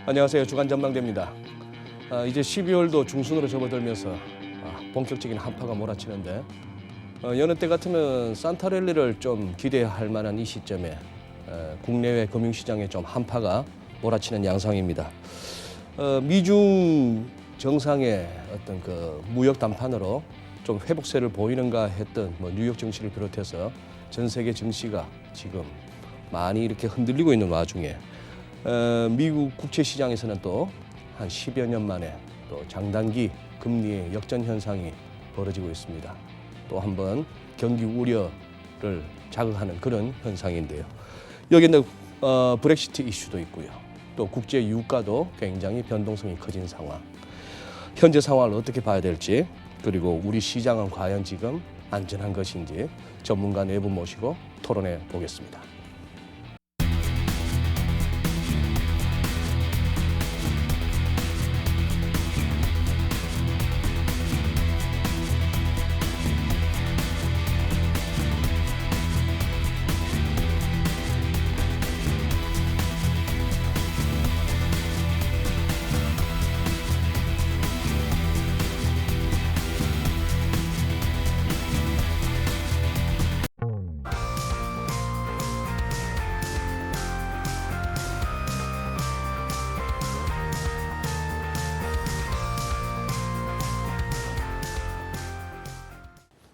안녕하세요. 주간 전망대입니다. 이제 12월도 중순으로 접어들면서 본격적인 한파가 몰아치는데 여느 때 같으면 산타랠리를 좀 기대할 만한 이 시점에 국내외 금융시장에 좀 한파가 몰아치는 양상입니다. 미중 정상의 어떤 그 무역 담판으로 좀 회복세를 보이는가 했던 뉴욕 증시를 비롯해서 전 세계 증시가 지금 많이 이렇게 흔들리고 있는 와중에 미국 국채 시장에서는 또 한 10여 년 만에 또 장단기 금리의 역전 현상이 벌어지고 있습니다. 또 한번 경기 우려를 자극하는 그런 현상인데요. 여기는 브렉시트 이슈도 있고요. 또 국제 유가도 굉장히 변동성이 커진 상황. 현재 상황을 어떻게 봐야 될지, 그리고 우리 시장은 과연 지금 안전한 것인지 전문가 네 분 모시고 토론해 보겠습니다.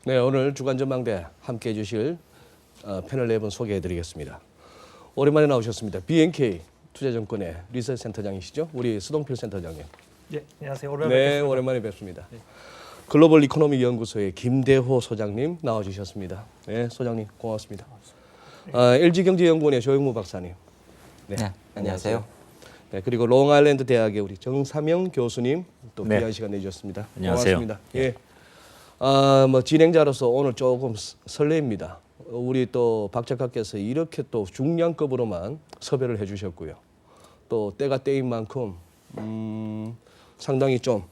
네, 오늘 주간 전망대 함께해 주실 패널 네 분 소개해 드리겠습니다. 오랜만에 나오셨습니다. B&K 투자증권의 리서치 센터장이시죠? 우리 수동필 센터장님. 네, 안녕하세요. 오랜만에 네, 뵙겠습니다. 오랜만에 뵙습니다. 네. 글로벌 이코노믹 연구소의 김대호 소장님 나와주셨습니다. 네, 소장님 고맙습니다. LG경제연구원의 조영무 박사님. 네, 안녕하세요. 네, 그리고 롱아일랜드 대학의 우리 정삼영 교수님 또 네. 귀한 시간 내주셨습니다. 안녕하세요. 고맙습니다. 예. 진행자로서 오늘 조금 설레입니다. 우리 또 박 작가께서 이렇게 또 중량급으로만 섭외를 해주셨고요. 또 때가 때인 만큼 상당히 좀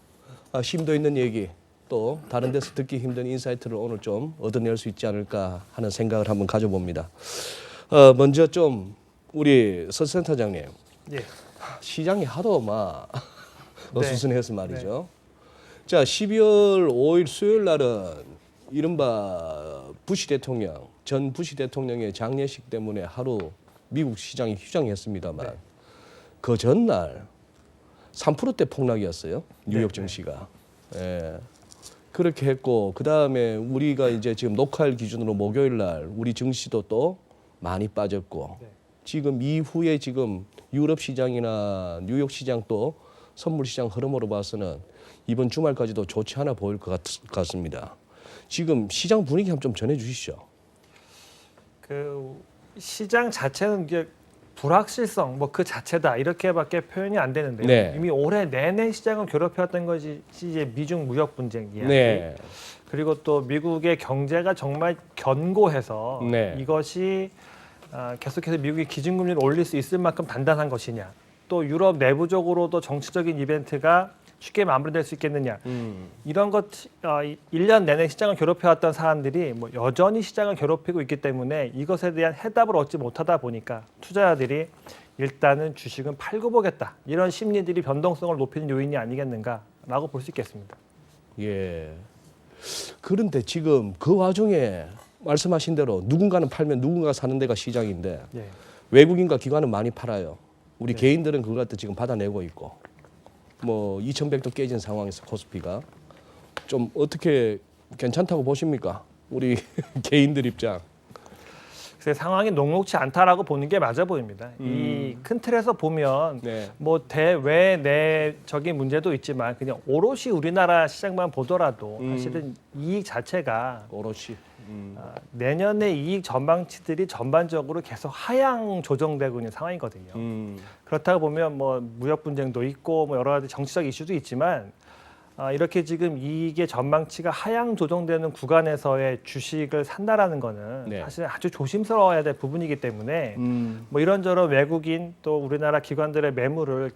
심도 있는 얘기, 또 다른 데서 듣기 힘든 인사이트를 오늘 좀 얻어낼 수 있지 않을까 하는 생각을 한번 가져봅니다. 먼저 좀 우리 서 센터장님, 예. 시장이 하도 막 네. 어수선해서 말이죠. 자, 12월 5일 수요일 날은 이른바 전 부시 대통령의 장례식 때문에 하루 미국 시장이 휴장했습니다만 네. 그 전날 3%대 폭락이었어요. 뉴욕 네. 증시가. 예. 그렇게 했고 그다음에 우리가 이제 지금 녹화일 기준으로 목요일 날 우리 증시도 또 많이 빠졌고 네. 지금 이후에 지금 유럽 시장이나 뉴욕 시장 또 선물 시장 흐름으로 봐서는 이번 주말까지도 좋지 않아 보일 것 같습니다. 지금 시장 분위기 한번 좀 전해 주시죠. 그 시장 자체는 이제 불확실성 그 자체다 이렇게밖에 표현이 안 되는데요. 네. 이미 올해 내내 시장을 괴롭혔던 것이 이제 미중 무역 분쟁 이야기. 네. 그리고 또 미국의 경제가 정말 견고해서 네. 이것이 계속해서 미국이 기준금리를 올릴 수 있을 만큼 단단한 것이냐. 또 유럽 내부적으로도 정치적인 이벤트가 쉽게 마무리될 수 있겠느냐. 이런 것 1년 내내 시장을 괴롭혀왔던 사람들이 여전히 시장을 괴롭히고 있기 때문에 이것에 대한 해답을 얻지 못하다 보니까 투자자들이 일단은 주식은 팔고 보겠다. 이런 심리들이 변동성을 높이는 요인이 아니겠는가라고 볼 수 있겠습니다. 예. 그런데 지금 그 와중에 말씀하신 대로 누군가는 팔면 누군가가 사는 데가 시장인데 예. 외국인과 기관은 많이 팔아요. 우리 네. 개인들은 그걸 갖다 지금 받아내고 있고 2100도 깨진 상황에서 코스피가 좀 어떻게 괜찮다고 보십니까? 우리 개인들 입장. 그래서 상황이 녹록치 않다라고 보는 게 맞아 보입니다. 이 큰 틀에서 보면 네. 대외내적인 문제도 있지만 그냥 오롯이 우리나라 시장만 보더라도 사실은 이익 자체가 오롯이. 내년에 이익 전망치들이 전반적으로 계속 하향 조정되고 있는 상황이거든요. 그렇다고 보면 무역 분쟁도 있고 여러 가지 정치적 이슈도 있지만 이렇게 지금 이익의 전망치가 하향 조정되는 구간에서의 주식을 산다라는 거는 네. 사실 아주 조심스러워야 될 부분이기 때문에 이런저런 외국인 또 우리나라 기관들의 매물을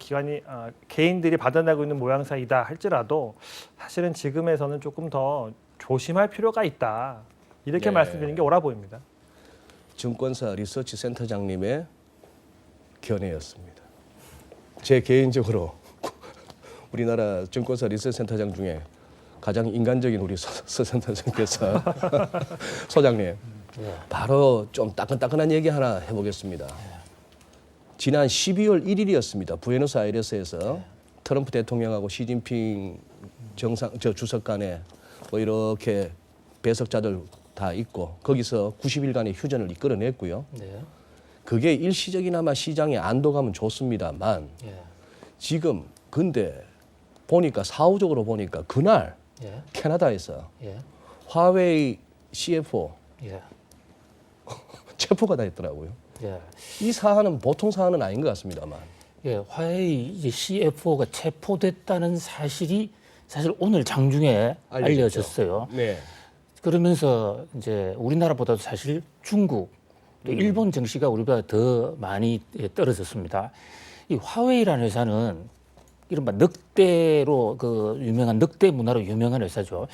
개인들이 받아내고 있는 모양새이다 할지라도 사실은 지금에서는 조금 더 조심할 필요가 있다. 이렇게 네. 말씀드리는 게 옳아 보입니다. 증권사 리서치 센터장님의 견해였습니다. 제 개인적으로 우리나라 증권사 리서치센터장 중에 가장 인간적인 우리 서 센터장께서 소장님 바로 좀 따끈따끈한 얘기 하나 해보겠습니다. 지난 12월 1일이었습니다. 부에노스아이레스에서 트럼프 대통령하고 시진핑 주석 간에 뭐 이렇게 배석자들 다 있고 거기서 90일간의 휴전을 이끌어냈고요. 네. 그게 일시적이나마 시장에 안도감은 좋습니다만 예. 지금 근데 보니까 사후적으로 보니까 그날 예. 캐나다에서 예. 화웨이 CFO 예. 체포가 다 했더라고요. 예. 이 사안은 보통 사안은 아닌 것 같습니다만. 예. 화웨이 이제 CFO가 체포됐다는 사실이 사실 오늘 장중에 알려졌어요. 네. 그러면서 이제 우리나라보다도 사실 중국, 또 일본 증시가 우리보다 더 많이 떨어졌습니다. 이 화웨이라는 회사는 이른바 늑대로 그 유명한 늑대 문화로 유명한 회사죠.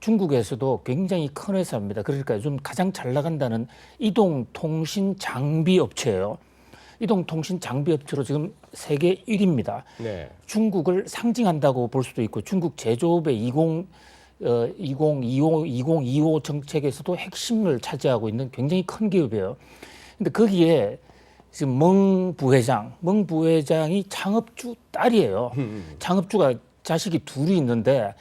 중국에서도 굉장히 큰 회사입니다. 그러니까 요즘 가장 잘 나간다는 이동통신 장비 업체예요. 이동통신 장비 업체로 지금 세계 1위입니다. 네. 중국을 상징한다고 볼 수도 있고 중국 제조업의 2025 정책에서도 핵심을 차지하고 있는 굉장히 큰 기업이에요. 근데 거기에 지금 멍 부회장이 창업주 딸이에요. 창업주가 자식이 둘이 있는데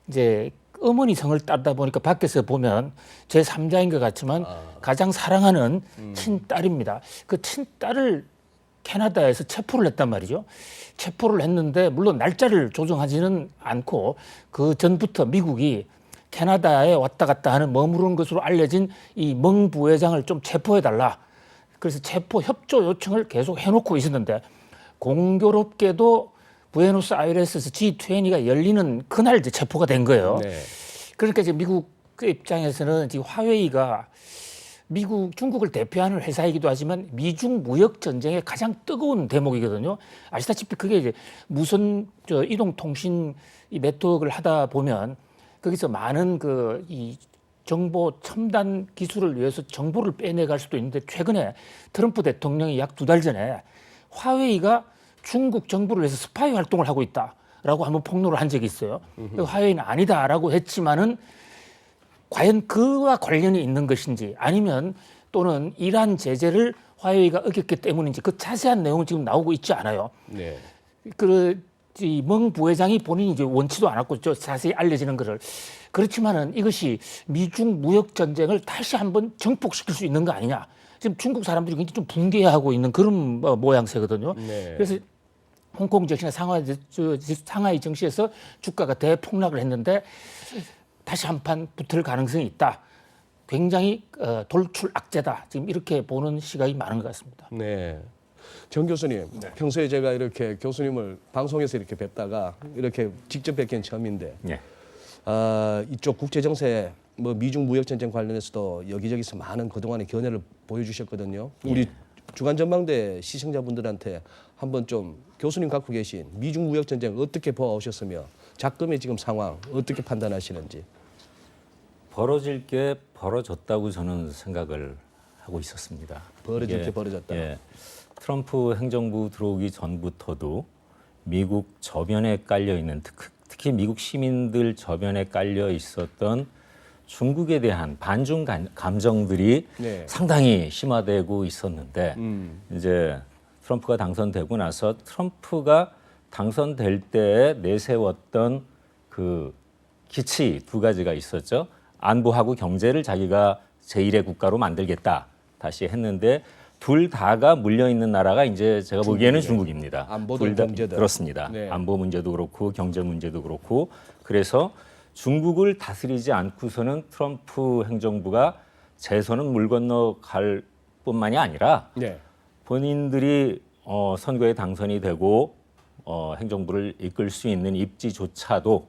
이제 어머니 성을 따르다 보니까 밖에서 보면 제 3자인 것 같지만 가장 사랑하는 친딸입니다. 그 친딸을 캐나다에서 체포를 했단 말이죠. 체포를 했는데 물론 날짜를 조정하지는 않고 그 전부터 미국이 캐나다에 왔다 갔다 하는 머무르는 것으로 알려진 이 멍 부회장을 좀 체포해달라. 그래서 체포 협조 요청을 계속 해놓고 있었는데 공교롭게도 부에노스아이레스에서 G20가 열리는 그날 이제 체포가 된 거예요. 네. 그러니까 이제 미국 입장에서는 지금 화웨이가 중국을 대표하는 회사이기도 하지만 미중 무역 전쟁의 가장 뜨거운 대목이거든요. 아시다시피 그게 이제 무선 이동통신 이 네트워크를 하다 보면 거기서 많은 이 정보 첨단 기술을 위해서 정보를 빼내갈 수도 있는데 최근에 트럼프 대통령이 약 2달 전에 화웨이가 중국 정부를 위해서 스파이 활동을 하고 있다라고 한번 폭로를 한 적이 있어요. 화웨이는 아니다라고 했지만은 과연 그와 관련이 있는 것인지 아니면 또는 이란 제재를 화웨이가 어겼기 때문인지 그 자세한 내용은 지금 나오고 있지 않아요. 네. 멍 부회장이 본인이 이제 원치도 않았고 자세히 알려지는 것을 그렇지만은 이것이 미중 무역 전쟁을 다시 한번 정폭시킬 수 있는 거 아니냐. 지금 중국 사람들이 굉장히 좀 붕괴하고 있는 그런 모양새거든요. 네. 그래서 홍콩 증시나 상하이 증시에서 주가가 대폭락을 했는데 다시 한판 붙을 가능성이 있다. 굉장히 돌출 악재다. 지금 이렇게 보는 시각이 많은 것 같습니다. 네. 정 교수님, 평소에 제가 이렇게 교수님을 방송에서 이렇게 뵙다가 이렇게 직접 뵙기는 처음인데, 예. 이쪽 국제 정세, 뭐 미중 무역 전쟁 관련해서도 여기저기서 많은 그동안의 견해를 보여주셨거든요. 우리 주간 전망대 시청자분들한테 한번 좀 교수님 갖고 계신 미중 무역 전쟁 어떻게 보아오셨으며 작금의 지금 상황 어떻게 판단하시는지. 벌어질 게 벌어졌다고 저는 생각을 하고 있었습니다. 벌어질 이게, 게 벌어졌다. 예, 트럼프 행정부 들어오기 전부터도 미국 저변에 깔려 있는 특히 미국 시민들 저변에 깔려 있었던 중국에 대한 반중 감정들이 네. 상당히 심화되고 있었는데 이제 트럼프가 당선되고 나서 트럼프가 당선될 때 내세웠던 그 기치 2가지가 있었죠. 안보하고 경제를 자기가 제1의 국가로 만들겠다 다시 했는데 둘 다가 물려 있는 나라가 이제 제가 보기에는 중국입니다. 안보도 둘 다 경제도. 그렇습니다. 네. 안보 문제도 그렇고 경제 문제도 그렇고 그래서 중국을 다스리지 않고서는 트럼프 행정부가 재선은 물 건너 갈 뿐만이 아니라 네. 본인들이 선거에 당선이 되고 행정부를 이끌 수 있는 입지조차도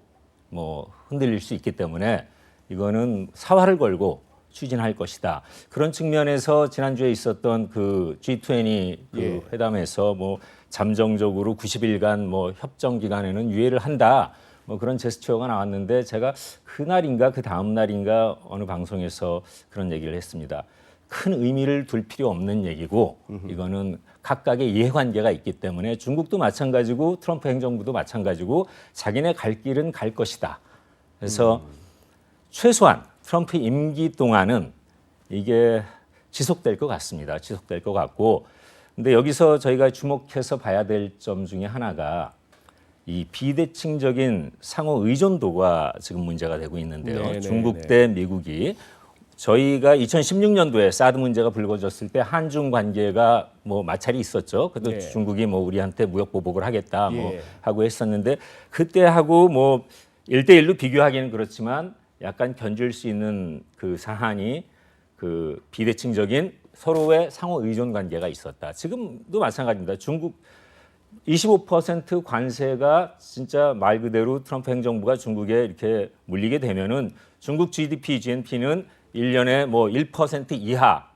뭐 흔들릴 수 있기 때문에 이거는 사활을 걸고 추진할 것이다. 그런 측면에서 지난주에 있었던 그 G20 그 회담에서 뭐 잠정적으로 90일간 뭐 협정 기간에는 유예를 한다. 뭐 그런 제스처가 나왔는데 제가 그날인가 그 다음 날인가 어느 방송에서 그런 얘기를 했습니다. 큰 의미를 둘 필요 없는 얘기고 이거는 각각의 이해관계가 있기 때문에 중국도 마찬가지고 트럼프 행정부도 마찬가지고 자기네 갈 길은 갈 것이다. 그래서 최소한 트럼프 임기 동안은 이게 지속될 것 같습니다. 지속될 것 같고 근데 여기서 저희가 주목해서 봐야 될 점 중에 하나가 이 비대칭적인 상호 의존도가 지금 문제가 되고 있는데요. 네, 네, 중국 네. 대 미국이 저희가 2016년도에 사드 문제가 불거졌을 때 한중 관계가 뭐 마찰이 있었죠. 그래도 네. 중국이 뭐 우리한테 무역 보복을 하겠다 뭐 예. 하고 했었는데 그때하고 뭐 1대1로 비교하기는 그렇지만 약간 견줄 수 있는 그 사안이 그 비대칭적인 서로의 상호 의존 관계가 있었다. 지금도 마찬가지입니다. 중국 25% 관세가 진짜 말 그대로 트럼프 행정부가 중국에 이렇게 물리게 되면은 중국 GDP, GNP는 1년에 뭐 1% 이하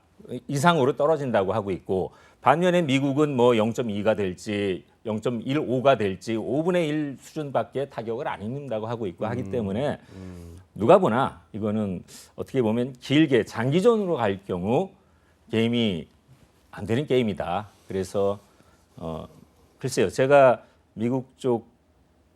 이상으로 떨어진다고 하고 있고 반면에 미국은 뭐 0.2가 될지 0.15가 될지 5분의 1 수준밖에 타격을 안 입는다고 하고 있고 하기 때문에 누가 보나 이거는 어떻게 보면 길게 장기전으로 갈 경우 게임이 안 되는 게임이다. 그래서 글쎄요, 제가 미국 쪽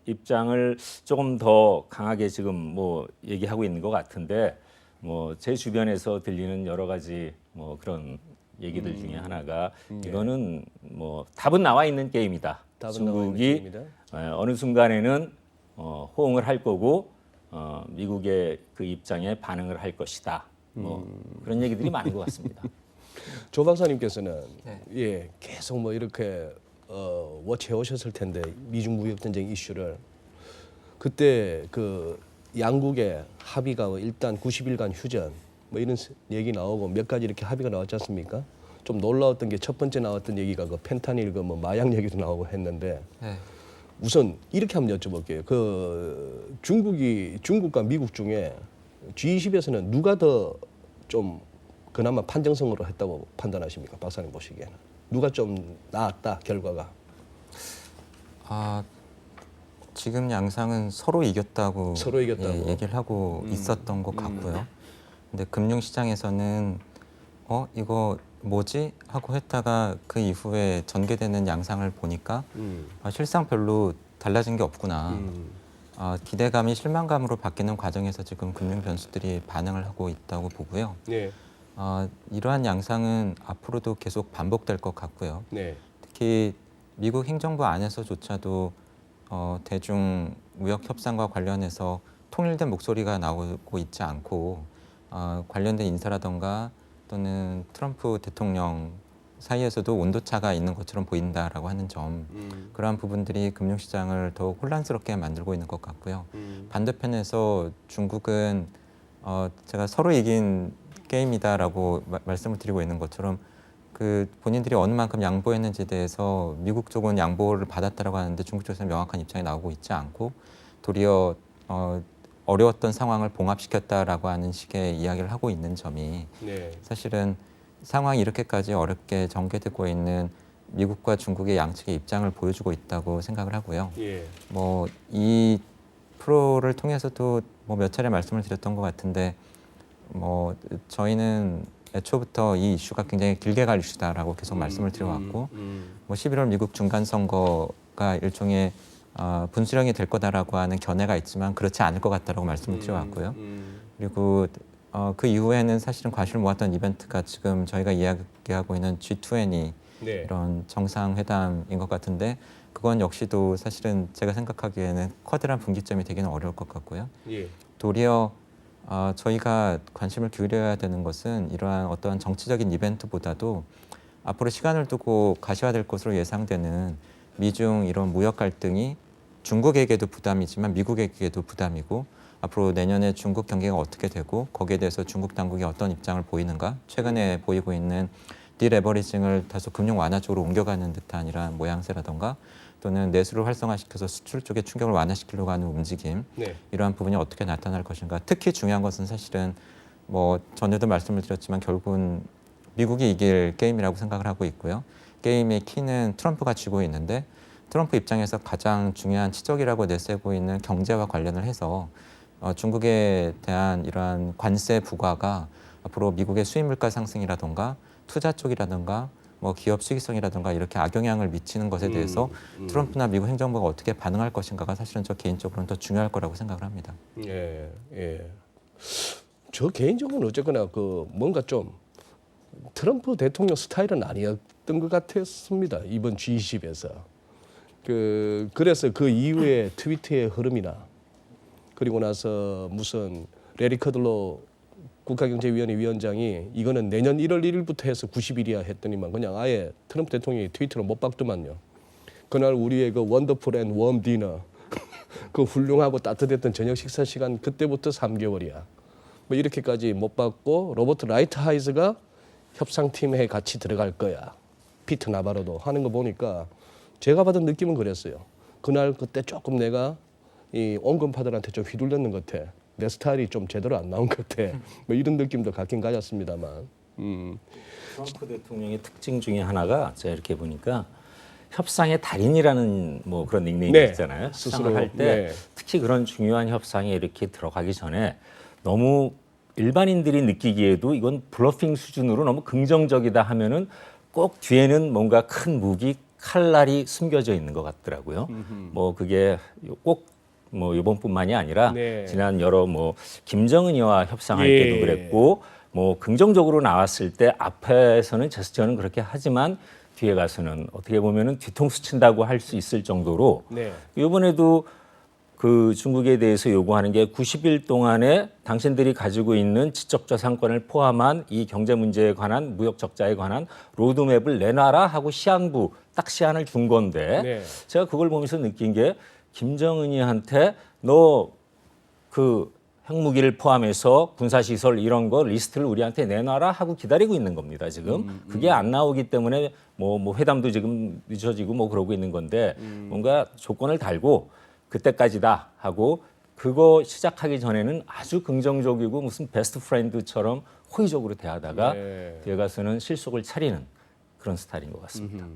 입장을 조금 더 강하게 지금 뭐 얘기하고 있는 것 같은데 뭐 제 주변에서 들리는 여러 가지 뭐 그런 얘기들 중에 하나가 이거는 뭐 답은 나와 있는 게임이다. 답은 나와 있는 중국이 게임이다. 어느 순간에는 호응을 할 거고 미국의 그 입장에 반응을 할 것이다. 뭐 그런 얘기들이 많은 것 같습니다. 조 박사님께서는 예 계속 뭐 이렇게 워치해 오셨을 텐데 미중 무역 전쟁 이슈를 그때 그 양국의 합의가 뭐 일단 90일간 휴전 뭐 이런 얘기 나오고 몇 가지 이렇게 합의가 나왔지 않습니까? 좀 놀라웠던 게 첫 번째 나왔던 얘기가 그 펜타닐 그 뭐 마약 얘기도 나오고 했는데 우선 이렇게 한번 여쭤볼게요. 그 중국과 미국 중에 G20에서는 누가 더 좀 그나마 판정성으로 했다고 판단하십니까? 박사님 보시기에는 누가 좀 나았다 결과가? 지금 양상은 서로 이겼다고, 서로 이겼다고. 예, 얘기를 하고 있었던 것 같고요. 근데 금융시장에서는 이거 뭐지? 하고 했다가 그 이후에 전개되는 양상을 보니까 실상 별로 달라진 게 없구나. 기대감이 실망감으로 바뀌는 과정에서 지금 금융 변수들이 반응을 하고 있다고 보고요. 네. 이러한 양상은 앞으로도 계속 반복될 것 같고요. 네. 특히 미국 행정부 안에서조차도 대중 무역 협상과 관련해서 통일된 목소리가 나오고 있지 않고 관련된 인사라던가 또는 트럼프 대통령 사이에서도 온도차가 있는 것처럼 보인다라고 하는 점, 그러한 부분들이 금융시장을 더욱 혼란스럽게 만들고 있는 것 같고요. 반대편에서 중국은 제가 서로 이긴 게임이다라고 말씀을 드리고 있는 것처럼 그 본인들이 어느 만큼 양보했는지에 대해서 미국 쪽은 양보를 받았다라고 하는데 중국 쪽에서는 명확한 입장이 나오고 있지 않고 도리어 어려웠던 상황을 봉합시켰다라고 하는 식의 이야기를 하고 있는 점이 네. 사실은 상황이 이렇게까지 어렵게 전개되고 있는 미국과 중국의 양측의 입장을 보여주고 있다고 생각을 하고요. 예. 뭐 이 프로를 통해서도 뭐 몇 차례 말씀을 드렸던 것 같은데 뭐 저희는 애초부터 이 이슈가 굉장히 길게 갈 이슈다라고 계속 말씀을 드려왔고 뭐 11월 미국 중간 선거가 일종의 분수령이 될 거다라고 하는 견해가 있지만 그렇지 않을 것 같다라고 말씀을 드려왔고요. 그리고 그 이후에는 사실은 관심을 모았던 이벤트가 지금 저희가 이야기하고 있는 G20 네. 이런 정상회담인 것 같은데 그건 역시도 사실은 제가 생각하기에는 커다란 분기점이 되기는 어려울 것 같고요. 예. 도리어 저희가 관심을 기울여야 되는 것은 이러한 어떤 정치적인 이벤트보다도 앞으로 시간을 두고 가시화될 것으로 예상되는 미중 이런 무역 갈등이 중국에게도 부담이지만 미국에게도 부담이고 앞으로 내년에 중국 경기가 어떻게 되고 거기에 대해서 중국 당국이 어떤 입장을 보이는가 최근에 보이고 있는 디레버리징을 다소 금융 완화 쪽으로 옮겨가는 듯한 이러한 모양새라던가 또는 내수를 활성화시켜서 수출 쪽에 충격을 완화시키려고 하는 움직임 네. 이러한 부분이 어떻게 나타날 것인가 특히 중요한 것은 사실은 뭐 전에도 말씀을 드렸지만 결국은 미국이 이길 게임이라고 생각을 하고 있고요. 게임의 키는 트럼프가 쥐고 있는데 트럼프 입장에서 가장 중요한 치적이라고 내세우고 있는 경제와 관련을 해서 중국에 대한 이러한 관세 부과가 앞으로 미국의 수입 물가 상승이라던가 투자 쪽이라든가 뭐 기업 수익성이라든가 이렇게 악영향을 미치는 것에 대해서 트럼프나 미국 행정부가 어떻게 반응할 것인가가 사실은 저 개인적으로는 더 중요할 거라고 생각을 합니다. 예, 예. 저 개인적으로는 어쨌거나 그 뭔가 좀 트럼프 대통령 스타일은 아니었던 것 같았습니다. 이번 G20에서. 그래서 그 이후에 트위터의 흐름이나 그리고 나서 무슨 레리 커들로 국가경제위원회 위원장이 이거는 내년 1월 1일부터 해서 90일이야 했더니만 그냥 아예 트럼프 대통령이 트위터로 못 박더만요. 그날 우리의 그 원더풀 앤 웜 디너 그 훌륭하고 따뜻했던 저녁 식사 시간 그때부터 3개월이야. 뭐 이렇게까지 못 받고 로버트 라이트하이즈가 협상팀에 같이 들어갈 거야. 피트 나바로도 하는 거 보니까 제가 받은 느낌은 그랬어요. 그날 그때 조금 내가 이 온건파들한테 좀 휘둘렸는 것 같아. 내 스타일이 좀 제대로 안 나온 것 같아. 뭐 이런 느낌도 갖긴 가졌습니다만. 트럼프 대통령의 특징 중에 하나가 제가 이렇게 보니까 협상의 달인이라는 뭐 그런 닉네임이 네, 있잖아요. 스스로, 협상을 할 때 네. 특히 그런 중요한 협상에 이렇게 들어가기 전에 너무 일반인들이 느끼기에도 이건 블러핑 수준으로 너무 긍정적이다 하면은 꼭 뒤에는 뭔가 큰 무기 칼날이 숨겨져 있는 것 같더라고요. 뭐 그게 꼭 뭐 이번뿐만이 아니라 네. 지난 여러 뭐 김정은이와 협상할 예. 때도 그랬고 뭐 긍정적으로 나왔을 때 앞에서는 제스처는 그렇게 하지만 뒤에 가서는 어떻게 보면은 뒤통수 친다고 할 수 있을 정도로 네. 이번에도 그 중국에 대해서 요구하는 게 90일 동안에 당신들이 가지고 있는 지적자산권을 포함한 이 경제 문제에 관한 무역 적자에 관한 로드맵을 내놔라 하고 시한부 딱 시한을 준 건데 네. 제가 그걸 보면서 느낀 게 김정은이한테 너 그 핵무기를 포함해서 군사시설 이런 거 리스트를 우리한테 내놔라 하고 기다리고 있는 겁니다. 지금 그게 안 나오기 때문에 뭐 회담도 지금 늦어지고 뭐 그러고 있는 건데 뭔가 조건을 달고 그때까지다 하고 그거 시작하기 전에는 아주 긍정적이고 무슨 베스트 프렌드처럼 호의적으로 대하다가 네. 뒤에 가서는 실속을 차리는 그런 스타일인 것 같습니다.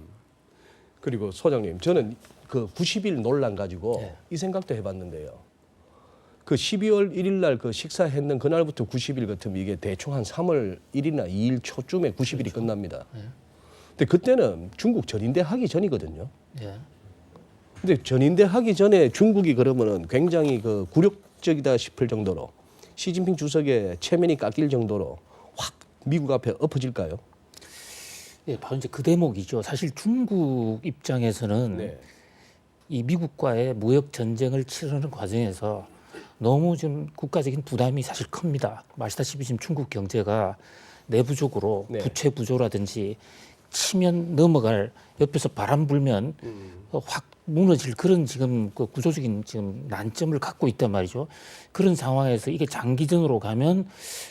그리고 소장님, 저는 그 90일 논란 가지고 네. 이 생각도 해봤는데요. 그 12월 1일 날 그 식사했는 그날부터 90일 같으면 이게 대충 한 3월 1일이나 2일 초쯤에 90일이 끝납니다. 근데 그때는 중국 전인대 하기 전이거든요. 예. 근데 전인대 하기 전에 중국이 그러면은 굉장히 그 굴욕적이다 싶을 정도로 시진핑 주석의 체면이 깎일 정도로 확 미국 앞에 엎어질까요? 예, 바로 이제 그 대목이죠. 사실 중국 입장에서는 네. 이 미국과의 무역 전쟁을 치르는 과정에서 너무 좀 국가적인 부담이 사실 큽니다. 아시다시피 지금 중국 경제가 내부적으로 네. 부채 부조라든지 치면 넘어갈 옆에서 바람 불면 확 무너질 그런 지금 그 구조적인 지금 난점을 갖고 있단 말이죠. 그런 상황에서 이게 장기전으로 가면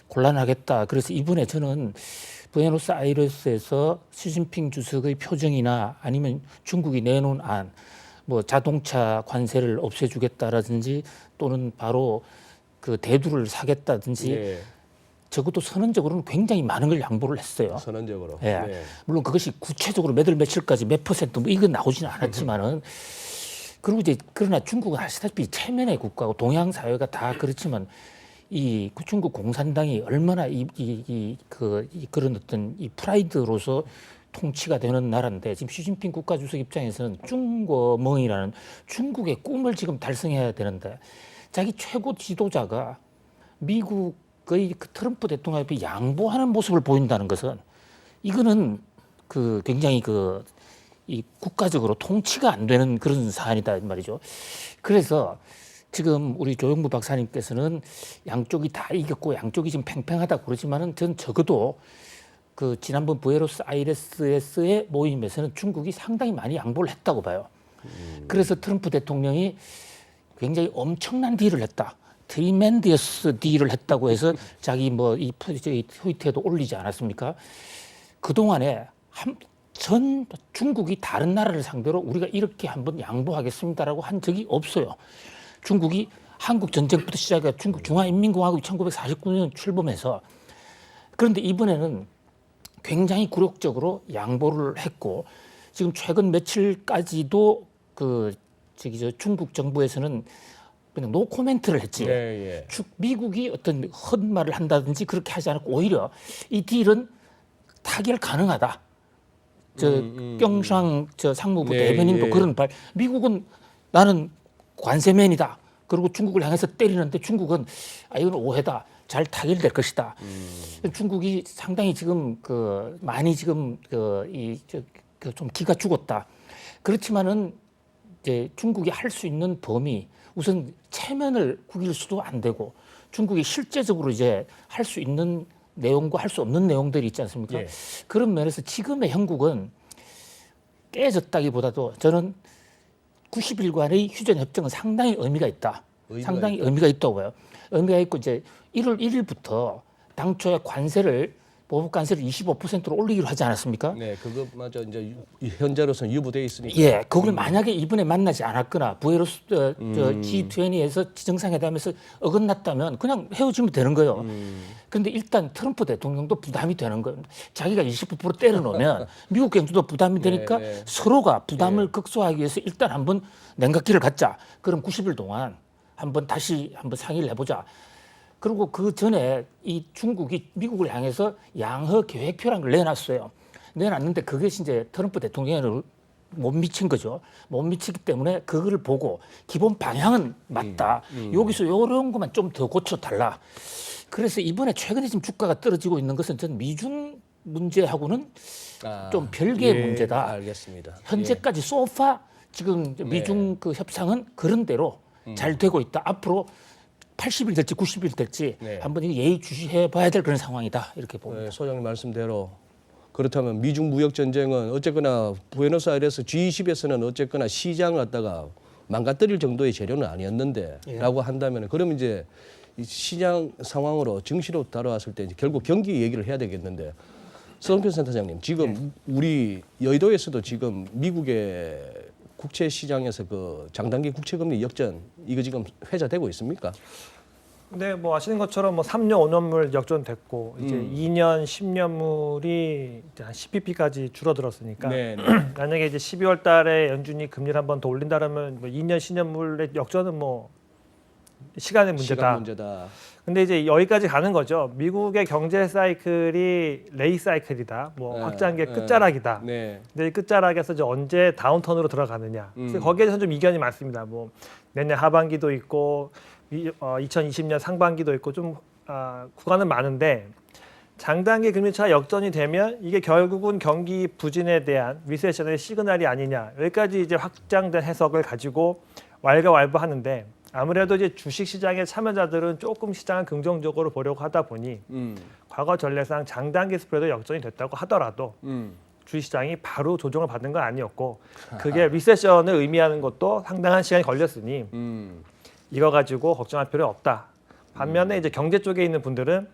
곤란하겠다. 그래서 이번에 저는 부에노스아이레스에서 시진핑 주석의 표정이나 아니면 중국이 내놓은 안, 뭐 자동차 관세를 없애주겠다라든지 또는 바로 그 대두를 사겠다든지 네. 적어도 선언적으로는 굉장히 많은 걸 양보를 했어요. 선언적으로. 예. 네. 물론 그것이 구체적으로 몇 월 며칠까지 몇 퍼센트 뭐 이건 나오지는 않았지만은 그리고 이제 그러나 중국은 아시다시피 체면의 국가고 동양 사회가 다 그렇지만 이 중국 공산당이 얼마나 그런 어떤 이 프라이드로서 통치가 되는 나라인데 지금 시진핑 국가주석 입장에서는 중거멍이라는 중국의 꿈을 지금 달성해야 되는데 자기 최고 지도자가 미국의 그 트럼프 대통령에게 양보하는 모습을 보인다는 것은 이거는 그 굉장히 이 국가적으로 통치가 안 되는 그런 사안이다 말이죠. 그래서 지금 우리 조영무 박사님께서는 양쪽이 다 이겼고 양쪽이 지금 팽팽하다고 그러지만은 전 적어도 그 지난번 부에노스아이레스의 모임에서는 중국이 상당히 많이 양보를 했다고 봐요. 그래서 트럼프 대통령이 굉장히 엄청난 딜을 했다. 트리멘디어스 딜을 했다고 해서 자기 뭐 이 트위터에도 올리지 않았습니까? 그동안에 전 중국이 다른 나라를 상대로 우리가 이렇게 한번 양보하겠습니다라고 한 적이 없어요. 중국이 한국 전쟁부터 시작해 중국 중화인민공화국이 1949년 출범해서 그런데 이번에는 굉장히 굴욕적으로 양보를 했고 지금 최근 며칠까지도 중국 정부에서는 그냥 노 코멘트를 했지. 예, 예. 미국이 어떤 헛말을 한다든지 그렇게 하지 않고 오히려 이 딜은 타결 가능하다. 뿅샹 상무부 네, 대변인도 예. 그런 발. 미국은 나는 관세맨이다. 그리고 중국을 향해서 때리는데 중국은 이건 오해다. 잘 타결될 것이다. 중국이 상당히 지금 많이 지금 좀 기가 죽었다. 그렇지만은 이제 중국이 할 수 있는 범위 우선 체면을 구길 수도 안 되고 중국이 실제적으로 이제 할 수 있는 내용과 할 수 없는 내용들이 있지 않습니까? 예. 그런 면에서 지금의 형국은 깨졌다기보다도 저는 90일간의 휴전 협정은 상당히 의미가 있다. 상당히 의미가 있다고 봐요. 의미가 있고 이제 1월 1일부터 당초에 관세를 보복 관세를 25%로 올리기로 하지 않았습니까? 네, 그거마저 이제 현재로서는 유보돼 있으니까. 예, 그걸 만약에 이번에 만나지 않았거나 부에로스 G20에서 지정상회담에서 어긋났다면 그냥 헤어지면 되는 거예요. 그런데 일단 트럼프 대통령도 부담이 되는 거예요. 자기가 20% 때려놓으면 미국 경제도 부담이 되니까 네, 네. 서로가 부담을 극소화하기 위해서 일단 한번 냉각기를 갖자. 그럼 90일 동안 다시 한번 상의를 해보자. 그리고 그 전에 이 중국이 미국을 향해서 양허 계획표라는 걸 내놨어요. 내놨는데 그것이 이제 트럼프 대통령을 못 미친 거죠. 못 미치기 때문에 그걸 보고 기본 방향은 맞다. 여기서 이런 것만 좀 더 고쳐달라. 그래서 이번에 최근에 지금 주가가 떨어지고 있는 것은 전 미중 문제하고는 좀 별개의 예, 문제다. 알겠습니다. 현재까지 소파 지금 미중 그 협상은 그런 대로 잘 되고 있다. 앞으로 80일 될지 90일 될지 네. 한번 예의주시해 봐야 될 그런 상황이다. 이렇게 봅니다. 네, 소장님 말씀대로 그렇다면 미중 무역 전쟁은 어쨌거나 부에노스아이레스 G20에서는 어쨌거나 시장을 갖다가 망가뜨릴 정도의 재료는 아니었는데라고 한다면 그럼 이제 이 시장 상황으로 증시로 다뤄왔을 때 이제 결국 경기 얘기를 해야 되겠는데 서동표 센터장님 지금 우리 여의도에서도 지금 미국의 국채 시장에서 그 장단기 국채금리 역전 이거 지금 회자되고 있습니까? 근데 뭐 아시는 것처럼 뭐 3년, 5년물 역전됐고 이제 2년, 10년물이 이제 한 10bp까지 줄어들었으니까 네, 네. 만약에 이제 12월 달에 연준이 금리를 한 번 더 올린다라면 뭐 2년, 10년물의 역전은 뭐 시간의 문제다. 시간 문제다. 근데 이제 여기까지 가는 거죠. 미국의 경제 사이클이 레이 사이클이다. 뭐 네, 확장기의 네. 끝자락이다. 네. 근데 이 끝자락에서 이제 언제 다운턴으로 들어가느냐. 그래서 거기에 대해서 좀 이견이 많습니다. 뭐 내년 하반기도 있고 2020년 상반기도 있고 좀 구간은 많은데 장단기 금리차 역전이 되면 이게 결국은 경기 부진에 대한 리세션의 시그널이 아니냐. 여기까지 이제 확장된 해석을 가지고 왈가왈부하는데 아무래도 이제 주식 시장의 참여자들은 조금 시장을 긍정적으로 보려고 하다 보니 과거 전례상 장단기 스프레드 역전이 됐다고 하더라도 주식시장이 바로 조정을 받는 건 아니었고 그게 리세션을 의미하는 것도 상당한 시간이 걸렸으니 이거 가지고 걱정할 필요 없다. 반면에 이제 경제 쪽에 있는 분들은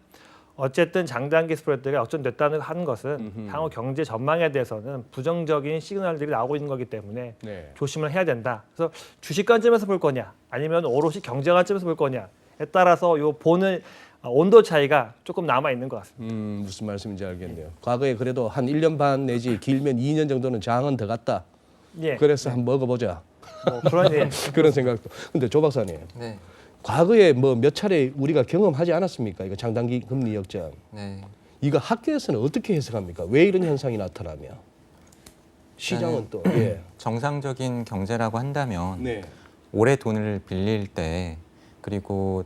어쨌든 장단기 스프레드가 역전됐다는 하는 것은 향후 경제 전망에 대해서는 부정적인 시그널들이 나오고 있는 거기 때문에 네. 조심을 해야 된다. 그래서 주식 관점에서 볼 거냐, 아니면 오롯이 경제 관점에서 볼 거냐에 따라서 요 보는 온도 차이가 조금 남아 있는 것 같습니다. 무슨 말씀인지 알겠네요. 과거에 그래도 한 1년 반 내지 길면 2년 정도는 장은 더 갔다. 예, 그래서 한번 먹어보자. 뭐 그런 예. 그런 생각도. 근데 조 박사님, 네. 과거에 뭐 몇 차례 우리가 경험하지 않았습니까? 이거 장단기 금리 역전. 네. 이거 학교에서는 어떻게 해석합니까? 왜 이런 현상이 나타나며? 시장은 또 예. 정상적인 경제라고 한다면 네. 올해 돈을 빌릴 때 그리고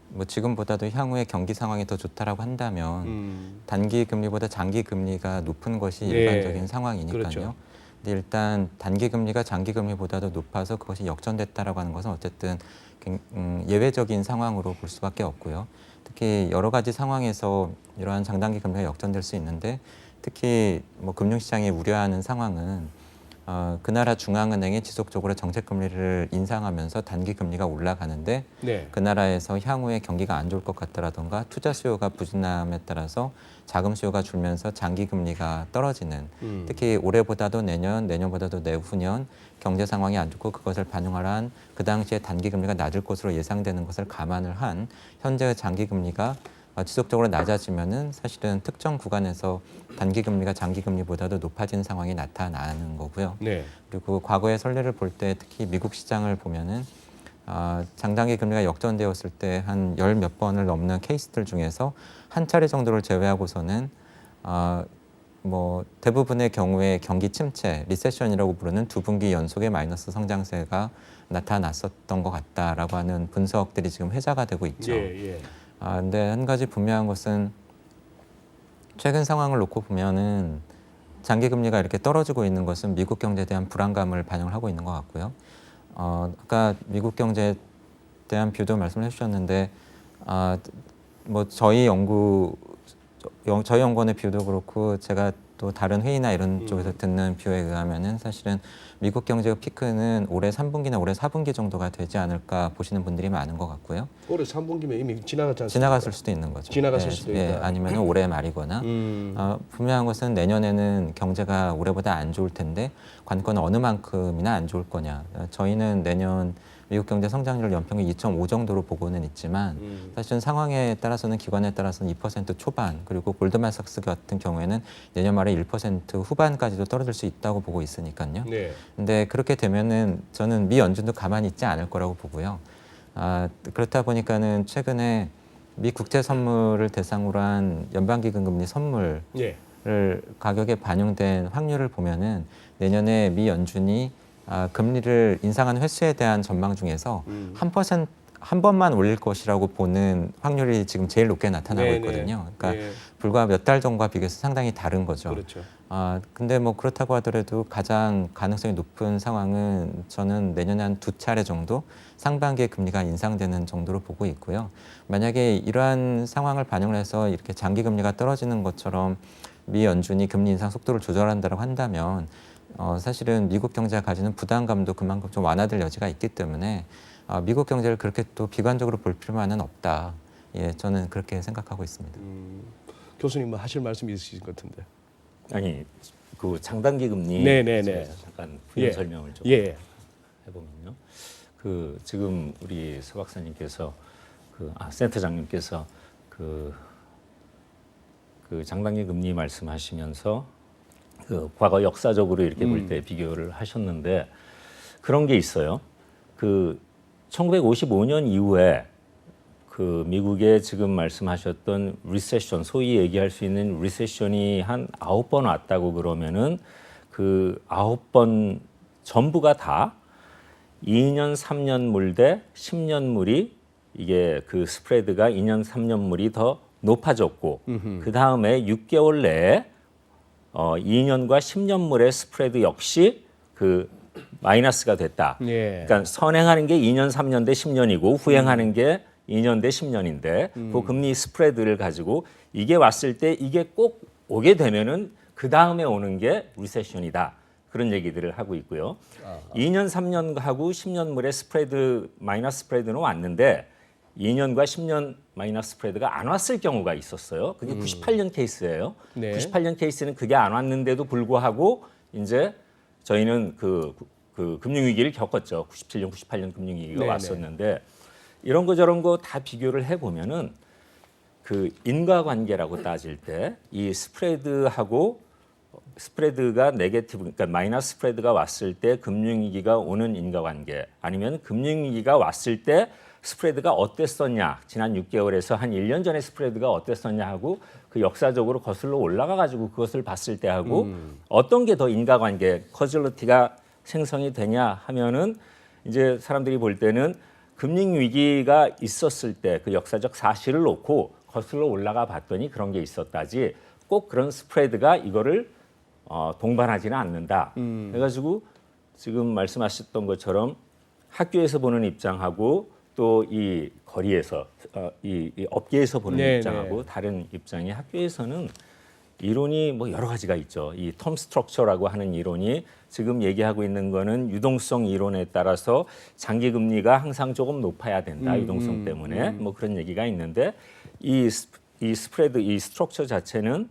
뭐 지금보다도 향후에 경기 상황이 더 좋다라고 한다면 단기 금리보다 장기 금리가 높은 것이 네. 일반적인 상황이니까요. 그렇죠. 근데 일단 단기 금리가 장기 금리보다도 높아서 그것이 역전됐다라고 하는 것은 어쨌든 예외적인 상황으로 볼 수밖에 없고요. 특히 여러 가지 상황에서 이러한 장단기 금리가 역전될 수 있는데 특히 뭐 금융시장이 우려하는 상황은 그 나라 중앙은행이 지속적으로 정책 금리를 인상하면서 단기 금리가 올라가는데 네. 그 나라에서 향후에 경기가 안 좋을 것 같더라던가 투자 수요가 부진함에 따라서 자금 수요가 줄면서 장기 금리가 떨어지는 특히 올해보다도 내년보다도 내후년 경제 상황이 안 좋고 그것을 반영하란 그 당시에 단기 금리가 낮을 것으로 예상되는 것을 감안을 한 현재의 장기 금리가 지속적으로 낮아지면은 사실은 특정 구간에서 단기 금리가 장기 금리보다도 높아지는 상황이 나타나는 거고요. 네. 그리고 과거의 선례를 볼 때 특히 미국 시장을 보면은 장단기 금리가 역전되었을 때 한 열 몇 번을 넘는 케이스들 중에서 한 차례 정도를 제외하고서는 뭐 대부분의 경우에 경기 침체, 리세션이라고 부르는 두 분기 연속의 마이너스 성장세가 나타났었던 것 같다라고 하는 분석들이 지금 회자가 되고 있죠. 근데 한 가지 분명한 것은 최근 상황을 놓고 보면은 장기 금리가 이렇게 떨어지고 있는 것은 미국 경제에 대한 불안감을 반영을 하고 있는 것 같고요. 아까 미국 경제에 대한 뷰도 말씀을 해주셨는데, 뭐 저희 연구원의 뷰도 그렇고 제가 또 다른 회의나 이런 쪽에서 듣는 뷰에 의하면은 사실은 미국 경제의 피크는 올해 3분기나 올해 4분기 정도가 되지 않을까 보시는 분들이 많은 것 같고요. 올해 3분기면 이미 지나갔지 않습니까? 지나갔을 수도 있는 거죠. 지나갔을 수도 있다. 아니면 올해 말이거나 분명한 것은 내년에는 경제가 올해보다 안 좋을 텐데 관건은 어느 만큼이나 안 좋을 거냐. 저희는 내년 미국 경제 성장률 연평균 2.5 정도로 보고는 있지만 사실은 상황에 따라서는 기관에 따라서는 2% 초반 그리고 골드만삭스 같은 경우에는 내년 말에 1% 후반까지도 떨어질 수 있다고 보고 있으니까요. 네. 근데 그렇게 되면은 저는 미 연준도 가만히 있지 않을 거라고 보고요. 그렇다 보니까는 최근에 미 국채 선물을 대상으로 한 연방기금 금리 선물을 가격에 반영된 확률을 보면은 내년에 미 연준이 금리를 인상하는 횟수에 대한 전망 중에서 한 번만 올릴 것이라고 보는 확률이 지금 제일 높게 나타나고 있거든요. 그러니까 불과 몇 달 전과 비교해서 상당히 다른 거죠. 그렇죠. 근데 뭐 그렇다고 하더라도 가장 가능성이 높은 상황은 저는 내년에 한 두 차례 정도 상반기에 금리가 인상되는 정도로 보고 있고요. 만약에 이러한 상황을 반영을 해서 이렇게 장기 금리가 떨어지는 것처럼 미 연준이 금리 인상 속도를 조절한다고 한다면 사실은 미국 경제가 가지는 부담감도 그만큼 좀 완화될 여지가 있기 때문에 미국 경제를 그렇게 또 비관적으로 볼 필요만은 없다. 예, 저는 그렇게 생각하고 있습니다. 교수님 뭐 하실 말씀이 있으신 것 같은데. 아니 그 장단기 금리 네네네. 잠깐 부연 설명을 좀 해보면요. 그 지금 우리 서 박사님께서 센터장님께서 그 장단기 금리 말씀하시면서 그 과거 역사적으로 이렇게 볼 때 비교를 하셨는데 그런 게 있어요. 그 1955년 이후에 그 미국의 지금 말씀하셨던 리세션, 소위 얘기할 수 있는 리세션이 한 9번 왔다고 그러면은 그 9번 전부가 다 2년, 3년물 대 10년물이 이게 그 스프레드가 2년, 3년물이 더 높아졌고 그 다음에 6개월 내에 2년과 10년물의 스프레드 역시 그 마이너스가 됐다. 그러니까 선행하는 게 2년, 3년 대 10년이고 후행하는 게 2년 대 10년인데 그 금리 스프레드를 가지고 이게 왔을 때 이게 꼭 오게 되면은 그 다음에 오는 게 리세션이다. 그런 얘기들을 하고 있고요. 2년, 3년하고 10년물의 스프레드 마이너스 스프레드는 왔는데 2년과 10년 마이너스 스프레드가 안 왔을 경우가 있었어요. 그게 98년 케이스예요. 98년 케이스는 그게 안 왔는데도 불구하고 이제 저희는 그 금융위기를 겪었죠. 97년, 98년 금융위기가 왔었는데 이런 거 저런 거 다 비교를 해보면은 그 인과관계라고 따질 때 이 스프레드가 네게티브, 그러니까 마이너스 스프레드가 왔을 때 금융위기가 오는 인과관계 아니면 금융위기가 왔을 때 스프레드가 어땠었냐, 지난 6개월에서 한 1년 전에 스프레드가 어땠었냐 하고 그 역사적으로 거슬러 올라가 가지고 그것을 봤을 때 하고 어떤 게 더 인과관계, 커즐러티가 생성이 되냐 하면은 이제 사람들이 볼 때는 금융위기가 있었을 때 그 역사적 사실을 놓고 거슬러 올라가 봤더니 그런 게 있었다지 꼭 그런 스프레드가 이거를 동반하지는 않는다. 그래가지고 지금 말씀하셨던 것처럼 학교에서 보는 입장하고 또 이 거리에서 이 업계에서 보는 입장하고 다른 입장이 학교에서는 이론이 뭐 여러 가지가 있죠. 이 텀 스트럭처라고 하는 이론이 지금 얘기하고 있는 거는 유동성 이론에 따라서 장기 금리가 항상 조금 높아야 된다. 유동성 때문에 뭐 그런 얘기가 있는데 이 스프레드, 이 스트럭처 자체는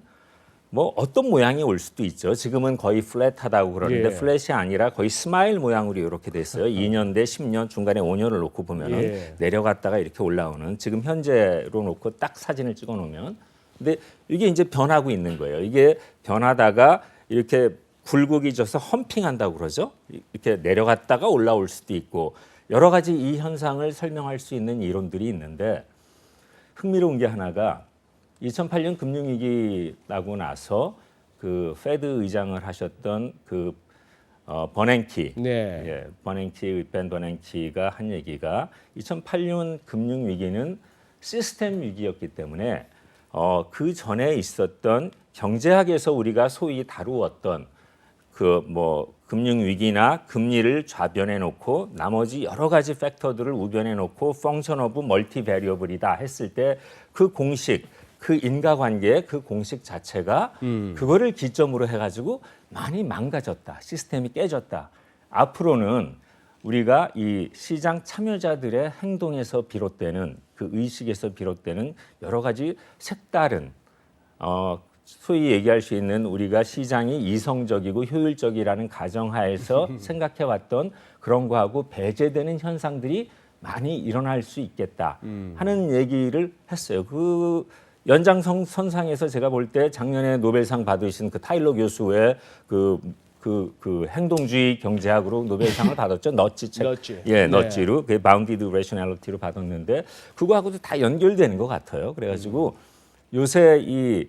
뭐 어떤 모양이 올 수도 있죠. 지금은 거의 플랫하다고 그러는데 플랫이 아니라 거의 스마일 모양으로 이렇게 됐어요. 2년 대 10년 중간에 5년을 놓고 보면은 내려갔다가 이렇게 올라오는 지금 현재로 놓고 딱 사진을 찍어 놓으면 근데 이게 이제 변하고 있는 거예요. 이게 변하다가 이렇게 굴곡이 져서 험핑한다고 그러죠. 이렇게 내려갔다가 올라올 수도 있고 여러 가지 이 현상을 설명할 수 있는 이론들이 있는데 흥미로운 게 하나가 2008년 금융위기 나고 나서 그 페드 의장을 하셨던 그 버냉키, 네. 예, 벤 버냉키가 한 얘기가 2008년 금융위기는 시스템 위기였기 때문에 그 전에 있었던 경제학에서 우리가 소위 다루었던 그 뭐 금융 위기나 금리를 좌변해 놓고 나머지 여러 가지 팩터들을 우변해 놓고 펑션 오브 멀티 베리어블이다 했을 때 그 공식, 그 인과관계, 그 공식 자체가 그거를 기점으로 해가지고 많이 망가졌다, 시스템이 깨졌다. 앞으로는 우리가 이 시장 참여자들의 행동에서 비롯되는 그 의식에서 비롯되는 여러 가지 색다른 소위 얘기할 수 있는 우리가 시장이 이성적이고 효율적이라는 가정하에서 생각해왔던 그런 거하고 배제되는 현상들이 많이 일어날 수 있겠다 하는 얘기를 했어요. 그 연장선상에서 제가 볼 때 작년에 노벨상 받으신 그 타일러 교수의 그 행동주의 경제학으로 노벨상을 받았죠. 너치 책. 너치. 예, 네. 너치로 그 바운디드 레셔널리티로 받았는데 그거하고도 다 연결되는 것 같아요. 그래가지고 요새 이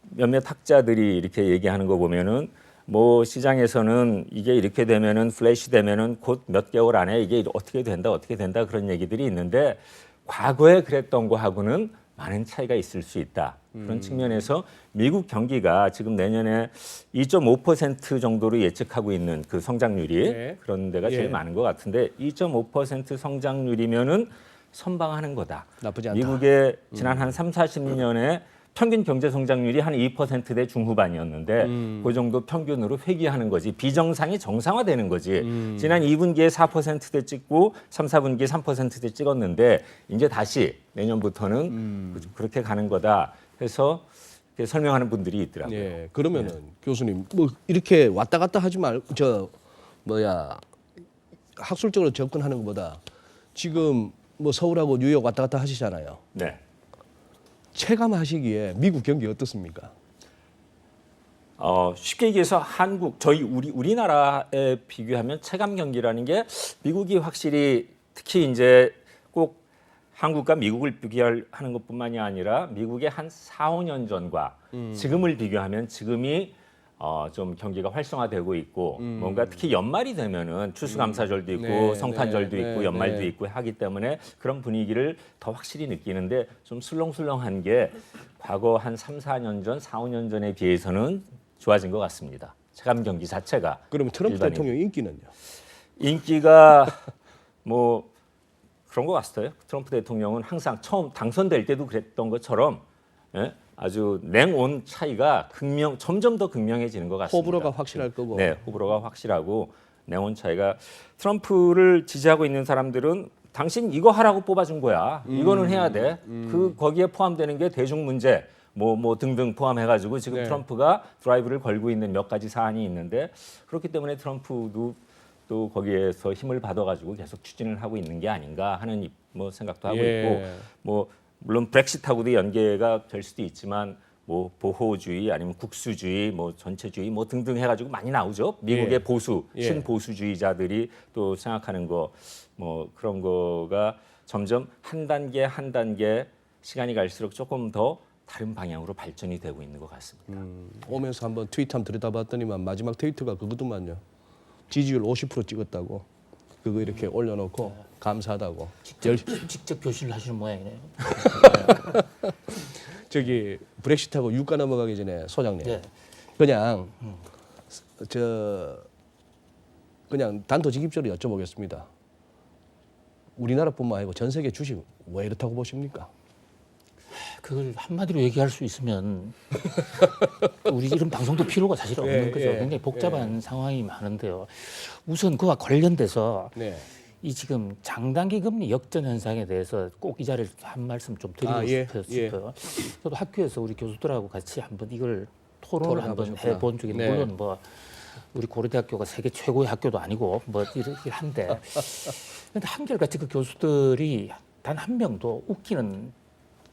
몇몇 학자들이 이렇게 얘기하는 거 보면은 뭐 시장에서는 이게 이렇게 되면은 플래시 되면은 곧 몇 개월 안에 이게 어떻게 된다 그런 얘기들이 있는데 과거에 그랬던 거하고는 많은 차이가 있을 수 있다. 그런 측면에서 미국 경기가 지금 내년에 2.5% 정도로 예측하고 있는 그 성장률이 네. 그런 데가 제일 예. 많은 것 같은데 2.5% 성장률이면은 선방하는 거다. 나쁘지 않다. 미국의 지난 한 3, 40년에 평균 경제 성장률이 한 2%대 중후반이었는데 그 정도 평균으로 회귀하는 거지. 비정상이 정상화되는 거지. 지난 2분기에 4%대 찍고 3, 4분기에 3%대 찍었는데 이제 다시 내년부터는 그렇게 가는 거다 해서 이렇게 설명하는 분들이 있더라고요. 예. 그러면은 교수님 뭐 이렇게 왔다 갔다 하지 말고 학술적으로 접근하는 것보다 지금 뭐 서울하고 뉴욕 왔다 갔다 하시잖아요. 네. 체감하시기에 미국 경기 어떻습니까? 쉽게 얘기해서 우리나라에 비교하면 체감 경기라는 게 미국이 확실히 특히 이제 꼭 한국과 미국을 비교하는 것뿐만이 아니라 미국의 한 4, 5년 전과 지금을 비교하면 지금이 좀 경기가 활성화되고 있고 뭔가 특히 연말이 되면은 추수감사절도 있고 네, 성탄절도 네, 있고 네, 연말도 네. 있고 하기 때문에 그런 분위기를 더 확실히 느끼는데 좀 술렁술렁한 게 과거 한 3, 4년 전, 4, 5년 전에 비해서는 좋아진 것 같습니다. 체감 경기 자체가. 그러면 트럼프 일반인. 대통령 인기는요? 인기가 뭐 그런 것 같아요. 트럼프 대통령은 항상 처음 당선될 때도 그랬던 것처럼 예? 아주 냉온 차이가 점점 더 극명해지는 것 같습니다. 호불호가 확실할 거고. 네, 호불호가 확실하고 냉온 차이가 트럼프를 지지하고 있는 사람들은 당신 이거 하라고 뽑아준 거야. 이거는 해야 돼. 거기에 포함되는 게 대중 문제 뭐 등등 포함해가지고 지금 네. 트럼프가 드라이브를 걸고 있는 몇 가지 사안이 있는데 그렇기 때문에 트럼프도 또 거기에서 힘을 받아가지고 계속 추진을 하고 있는 게 아닌가 하는 뭐 생각도 하고 예. 있고 뭐 물론 브렉시트하고도 연계가 될 수도 있지만 뭐 보호주의 아니면 국수주의 뭐 전체주의 뭐 등등 해가지고 많이 나오죠. 미국의 예. 보수 예. 신보수주의자들이 또 생각하는 거 뭐 그런 거가 점점 한 단계 시간이 갈수록 조금 더 다른 방향으로 발전이 되고 있는 것 같습니다. 오면서 한번 트위터 한번 들여다봤더니만 마지막 트위터가 그거더만요. 지지율 50% 찍었다고. 그거 이렇게 올려놓고 감사하다고. 직접 교실을 하시는 모양이네요. 저기 브렉시트하고 유가 넘어가기 전에 소장님 네. 그냥 그냥 단도직입적으로 여쭤보겠습니다. 우리나라뿐만 아니고 전 세계 주식 왜 이렇다고 보십니까? 그걸 한마디로 얘기할 수 있으면 우리 이런 방송도 필요가 사실 없는 예, 거죠. 예, 굉장히 복잡한 상황이 많은데요. 우선 그와 관련돼서 네. 이 지금 장단기 금리 역전 현상에 대해서 꼭 이 자리를 한 말씀 좀 드리고 예, 싶어요. 저도 학교에서 우리 교수들하고 같이 한번 이걸 토론을 한번 해보셨구나. 해본 적이 네. 물론 뭐 우리 고려대학교가 세계 최고의 학교도 아니고 뭐 이렇긴 한데 근데 한결같이 그 교수들이 단 한 명도 웃기는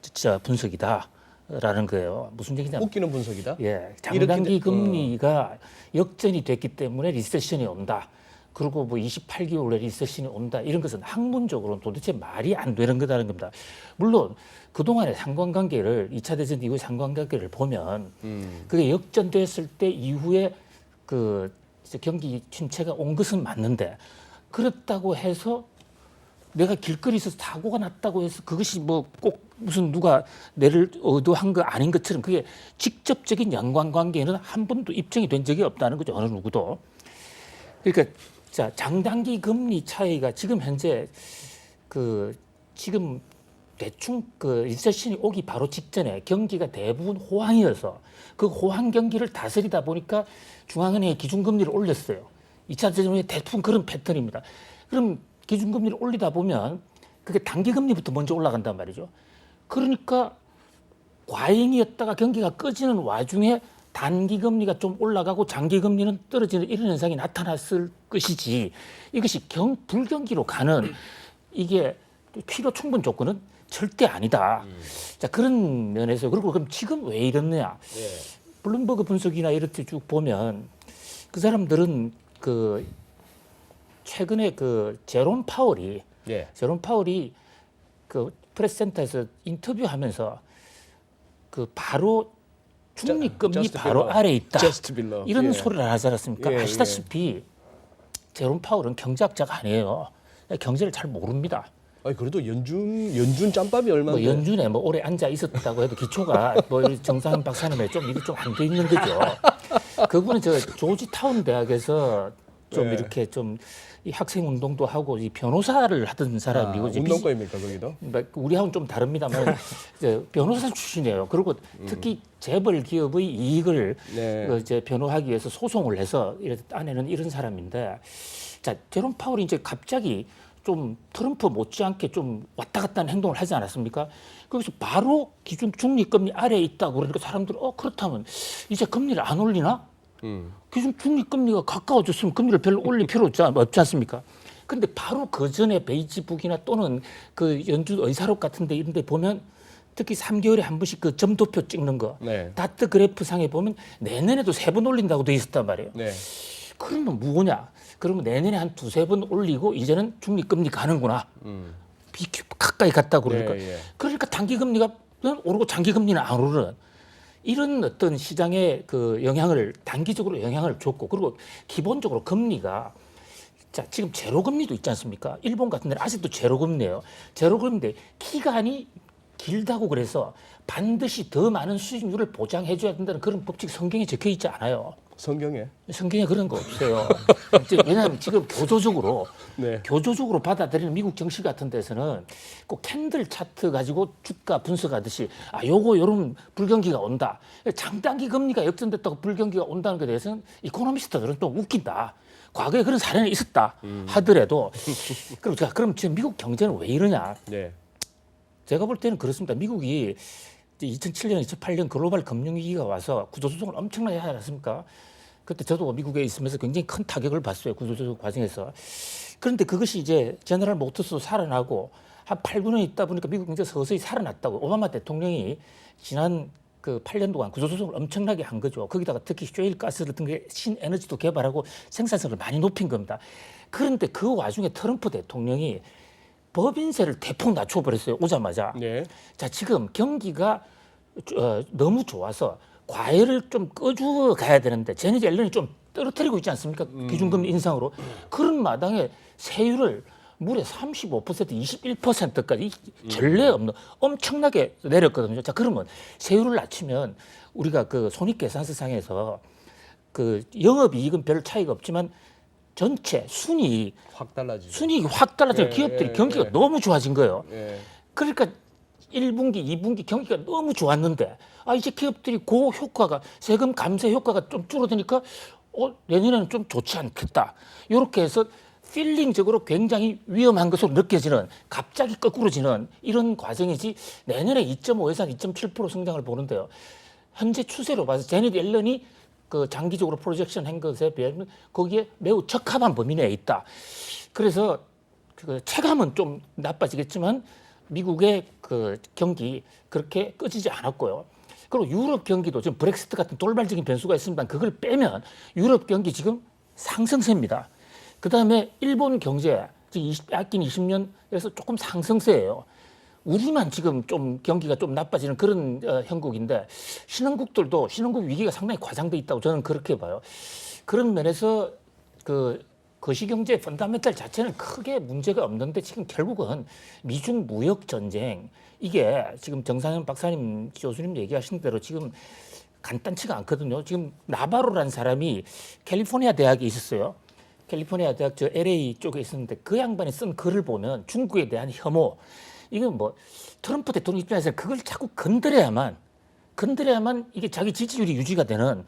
진짜 분석이다라는 거예요. 무슨 얘기냐면 웃기는 분석이다. 예, 장단기 금리가 역전이 됐기 때문에 리세션이 온다. 그리고 뭐 28개월에 리세션이 온다 이런 것은 학문적으로는 도대체 말이 안 되는 거다는 겁니다. 물론 그동안의 상관관계를 2차 대전 이후의 상관관계를 보면 그게 역전됐을 때 이후에 그 이제 경기 침체가 온 것은 맞는데 그렇다고 해서 내가 길거리에서 사고가 났다고 해서 그것이 뭐 꼭 무슨 누가 내를 의도한 거 아닌 것처럼 그게 직접적인 연관관계는 한 번도 입증이 된 적이 없다는 거죠. 어느 누구도. 그러니까 자 장단기 금리 차이가 지금 현재 그 지금 대충 그 리세션이 오기 바로 직전에 경기가 대부분 호황이어서 그 호황 경기를 다스리다 보니까 중앙은행이 기준금리를 올렸어요. 2차 대전 후에 대부분 그런 패턴입니다. 그럼 기준금리를 올리다 보면 그게 단기금리부터 먼저 올라간단 말이죠. 그러니까 과잉이었다가 경기가 꺼지는 와중에 단기금리가 좀 올라가고 장기금리는 떨어지는 이런 현상이 나타났을 것이지 이것이 불경기로 가는 이게 필요 충분 조건은 절대 아니다. 자 그런 면에서 그리고 그럼 지금 왜 이러느냐? 블룸버그 분석이나 이렇게 쭉 보면 그 사람들은 그 최근에 그 제롬 파월이 그 프레스센터에서 인터뷰하면서 그 바로 중립금리 바로 아래에 있다. 이런 소리를 하지 않았습니까? 아시다시피 제롬 파월은 경제학자가 아니에요. 경제를 잘 모릅니다. 아니 그래도 연준 짬밥이 뭐 얼마인데? 연준에 뭐 오래 앉아 있었다고 해도 기초가 뭐 정상 박사님에 좀 이게 좀 안 돼 있는 거죠. 그분은 저 조지타운 대학에서 좀 이렇게 좀 이 학생 운동도 하고 이 변호사를 하던 사람이고 운동가입니까 거기도? 우리하고는 좀 다릅니다만 이제 변호사 출신이에요. 그리고 특히 재벌 기업의 이익을 그 이제 변호하기 위해서 소송을 해서 아내는 이런 사람인데 자 제롬 파월이 이제 갑자기 좀 트럼프 못지않게 좀 왔다 갔다 하는 행동을 하지 않았습니까? 거기서 바로 기준 중립금리 아래에 있다고 그러니까 사람들은 그렇다면 이제 금리를 안 올리나? 기준 중립금리가 가까워졌으면 금리를 별로 올릴 필요 없지 않습니까? 근데 바로 그 전에 베이지북이나 또는 그 연준 의사록 같은 데 이런 데 보면 특히 3개월에 한 번씩 그 점도표 찍는 거 다트 그래프 상에 보면 내년에도 3번 올린다고 돼 있었단 말이에요. 그러면 뭐냐? 그러면 내년에 한 2-3번 올리고 이제는 중립금리 가는구나. 가까이 갔다 그러니까. 그러니까 단기금리가 오르고 장기금리는 안 오르는 이런 어떤 시장의 그 영향을 단기적으로 영향을 줬고 그리고 기본적으로 금리가 자 지금 제로금리도 있지 않습니까? 일본 같은 데는 아직도 제로금리예요. 제로금리인데 기간이 길다고 그래서 반드시 더 많은 수익률을 보장해 줘야 된다는 그런 법칙 성경에 적혀 있지 않아요. 성경에 그런 거 없어요. 왜냐하면 지금 교조적으로 받아들이는 미국 정치 같은 데서는 꼭 캔들 차트 가지고 주가 분석하듯이 요거 요런 불경기가 온다. 장단기 금리가 역전됐다고 불경기가 온다는 것에 대해서는 이코노미스트들은 또 웃긴다. 과거에 그런 사례는 있었다 하더라도 그럼 지금 미국 경제는 왜 이러냐? 제가 볼 때는 그렇습니다. 미국이 2007년, 2008년 글로벌 금융위기가 와서 구조조정을 엄청나게 하지 않았습니까? 그때 저도 미국에 있으면서 굉장히 큰 타격을 봤어요. 구조조정 과정에서. 그런데 그것이 이제 제너럴 모터스도 살아나고 한 8, 9년 있다 보니까 미국 경제가 서서히 살아났다고 오바마 대통령이 지난 그 8년 동안 구조조정을 엄청나게 한 거죠. 거기다가 특히 셰일 가스 같은 게 신에너지도 개발하고 생산성을 많이 높인 겁니다. 그런데 그 와중에 트럼프 대통령이 법인세를 대폭 낮춰버렸어요. 오자마자. 자 지금 경기가 너무 좋아서 과열을 좀 꺼주어 가야 되는데 제니지 앨런이 좀 떨어뜨리고 있지 않습니까? 기준금리 인상으로. 그런 마당에 세율을 무려 35%, 21%까지 전례 없는 엄청나게 내렸거든요. 자 그러면 세율을 낮추면 우리가 그 손익계산서상에서 그 영업이익은 별 차이가 없지만 전체 순이익이 확 달라지죠. 기업들이 경기가 너무 좋아진 거예요. 그러니까 1분기, 2분기 경기가 너무 좋았는데 이제 기업들이 그 효과가 세금 감세 효과가 좀 줄어드니까 내년에는 좀 좋지 않겠다. 이렇게 해서 필링적으로 굉장히 위험한 것으로 느껴지는 갑자기 거꾸로지는 이런 과정이지 내년에 2.5에서 2.7% 성장을 보는데요. 현재 추세로 봐서 제닛 옐런이 그 장기적으로 프로젝션 한 것에 비하면 거기에 매우 적합한 범위 내에 있다. 그래서 그 체감은 좀 나빠지겠지만 미국의 그 경기 그렇게 꺼지지 않았고요. 그리고 유럽 경기도 지금 브렉시트 같은 돌발적인 변수가 있습니다. 그걸 빼면 유럽 경기 지금 상승세입니다. 그다음에 일본 경제 지금 약긴 20년에서 조금 상승세예요. 우리만 지금 좀 경기가 좀 나빠지는 그런 형국인데 신흥국들도 신흥국 위기가 상당히 과장돼 있다고 저는 그렇게 봐요. 그런 면에서 그 거시경제 펀다멘탈 자체는 크게 문제가 없는데 지금 결국은 미중 무역 전쟁 이게 지금 정상현 박사님 교수님 얘기하신 대로 지금 간단치가 않거든요. 지금 나바로라는 사람이 캘리포니아 대학에 있었어요. 캘리포니아 대학 저 LA 쪽에 있었는데 그 양반이 쓴 글을 보면 중국에 대한 혐오 이건 뭐 트럼프 대통령 입장에서 그걸 자꾸 건드려야만 이게 자기 지지율이 유지가 되는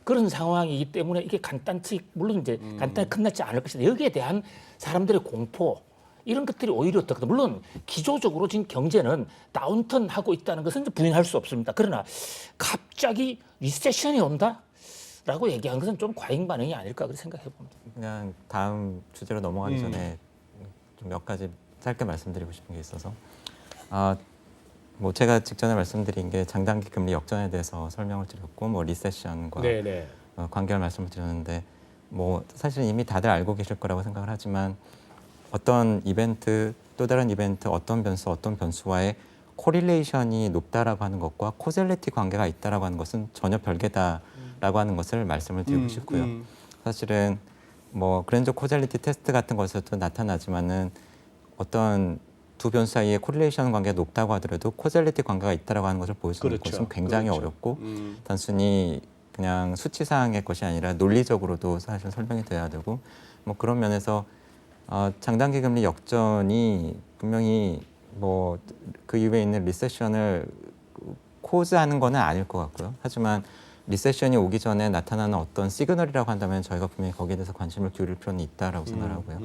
그런 상황이기 때문에 이게 간단치 물론 이제 간단히 끝나지 않을 것이다. 여기에 대한 사람들의 공포 이런 것들이 오히려 어떻거든. 물론 기조적으로 지금 경제는 다운턴 하고 있다는 것은 부인할 수 없습니다. 그러나 갑자기 리세션이 온다라고 얘기한 것은 좀 과잉 반응이 아닐까 그렇게 생각해 봅니다. 그냥 다음 주제로 넘어가기 전에 좀 몇 가지 짧게 말씀드리고 싶은 게 있어서 뭐 제가 직전에 말씀드린 게 장단기 금리 역전에 대해서 설명을 드렸고 뭐 리세션과 네네. 관계할 말씀을 드렸는데 뭐 사실 이미 다들 알고 계실 거라고 생각을 하지만 어떤 이벤트 또 다른 이벤트 어떤 변수와의 코릴레이션이 높다라고 하는 것과 코젤리티 관계가 있다라고 하는 것은 전혀 별개다라고 하는 것을 말씀을 드리고 싶고요. 사실은 뭐 그랜저 코젤리티 테스트 같은 것에서도 나타나지만은 어떤 두 변수 사이에 코릴레이션 관계가 높다고 하더라도 코젤리티 관계가 있다라고 하는 것을 보여주는 그렇죠. 것은 굉장히 그렇죠. 어렵고 단순히 그냥 수치상의 것이 아니라 논리적으로도 사실 설명이 돼야 되고 뭐 그런 면에서 장단기 금리 역전이 분명히 뭐 그 이후에 있는 리세션을 코즈하는 거는 아닐 것 같고요. 하지만 리세션이 오기 전에 나타나는 어떤 시그널이라고 한다면 저희가 분명히 거기에 대해서 관심을 기울일 필요는 있다라고 생각하고요.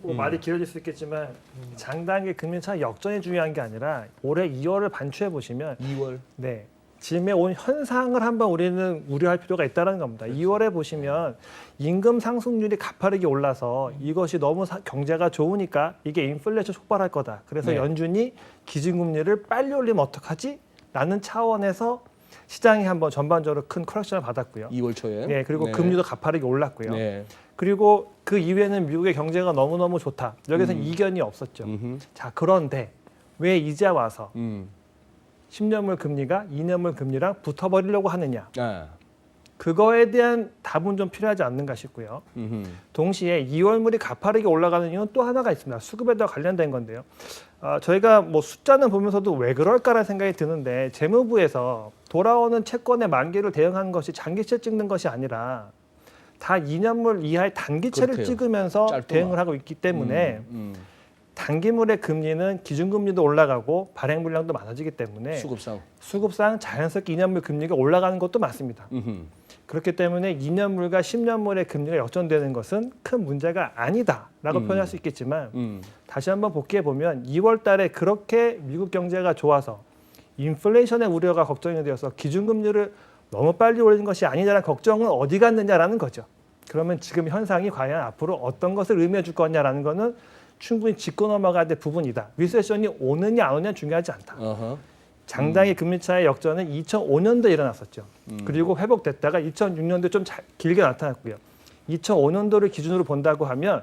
뭐 말이 길어질 수 있겠지만 장단기 금리 차 역전이 중요한 게 아니라 올해 2월을 반추해 보시면 2월. 네. 지금에 온 현상을 한번 우리는 우려할 필요가 있다는 겁니다. 2월에 보시면 임금 상승률이 가파르게 올라서 이것이 너무 경제가 좋으니까 이게 인플레이션 촉발할 거다. 그래서 네. 연준이 기준금리를 빨리 올리면 어떡하지? 라는 차원에서 시장이 한번 전반적으로 큰 커렉션을 받았고요. 2월 초에. 네, 그리고 금리도 가파르게 올랐고요. 네. 그리고 그 이후에는 미국의 경제가 너무너무 좋다. 여기서는 이견이 없었죠. 자, 그런데 왜 이제 와서 10년물 금리가 2년물 금리랑 붙어버리려고 하느냐. 그거에 대한 답은 좀 필요하지 않는가 싶고요. 동시에 2월물이 가파르게 올라가는 이유는 또 하나가 있습니다. 수급에도 관련된 건데요. 저희가 뭐 숫자는 보면서도 왜 그럴까라는 생각이 드는데 재무부에서 돌아오는 채권의 만기를 대응하는 것이 장기채 찍는 것이 아니라 다 2년물 이하의 단기채를 그렇대요. 찍으면서 짧구나. 대응을 하고 있기 때문에 단기물의 금리는 기준금리도 올라가고 발행 물량도 많아지기 때문에 수급상 자연스럽게 2년물 금리가 올라가는 것도 맞습니다. 그렇기 때문에 2년물과 10년물의 금리가 역전되는 것은 큰 문제가 아니다라고 표현할 수 있겠지만 다시 한번 복귀해 보면 2월 달에 그렇게 미국 경제가 좋아서 인플레이션의 우려가 걱정이 되어서 기준금리를 너무 빨리 올리는 것이 아니냐라는 걱정은 어디 갔느냐라는 거죠. 그러면 지금 현상이 과연 앞으로 어떤 것을 의미해 줄 거냐라는 거는 충분히 짚고 넘어가야 될 부분이다. 리세션이 오느냐 안 오느냐 중요하지 않다. 장단기 금리 차의 역전은 2005년도에 일어났었죠. 그리고 회복됐다가 2006년도에 좀 길게 나타났고요. 2005년도를 기준으로 본다고 하면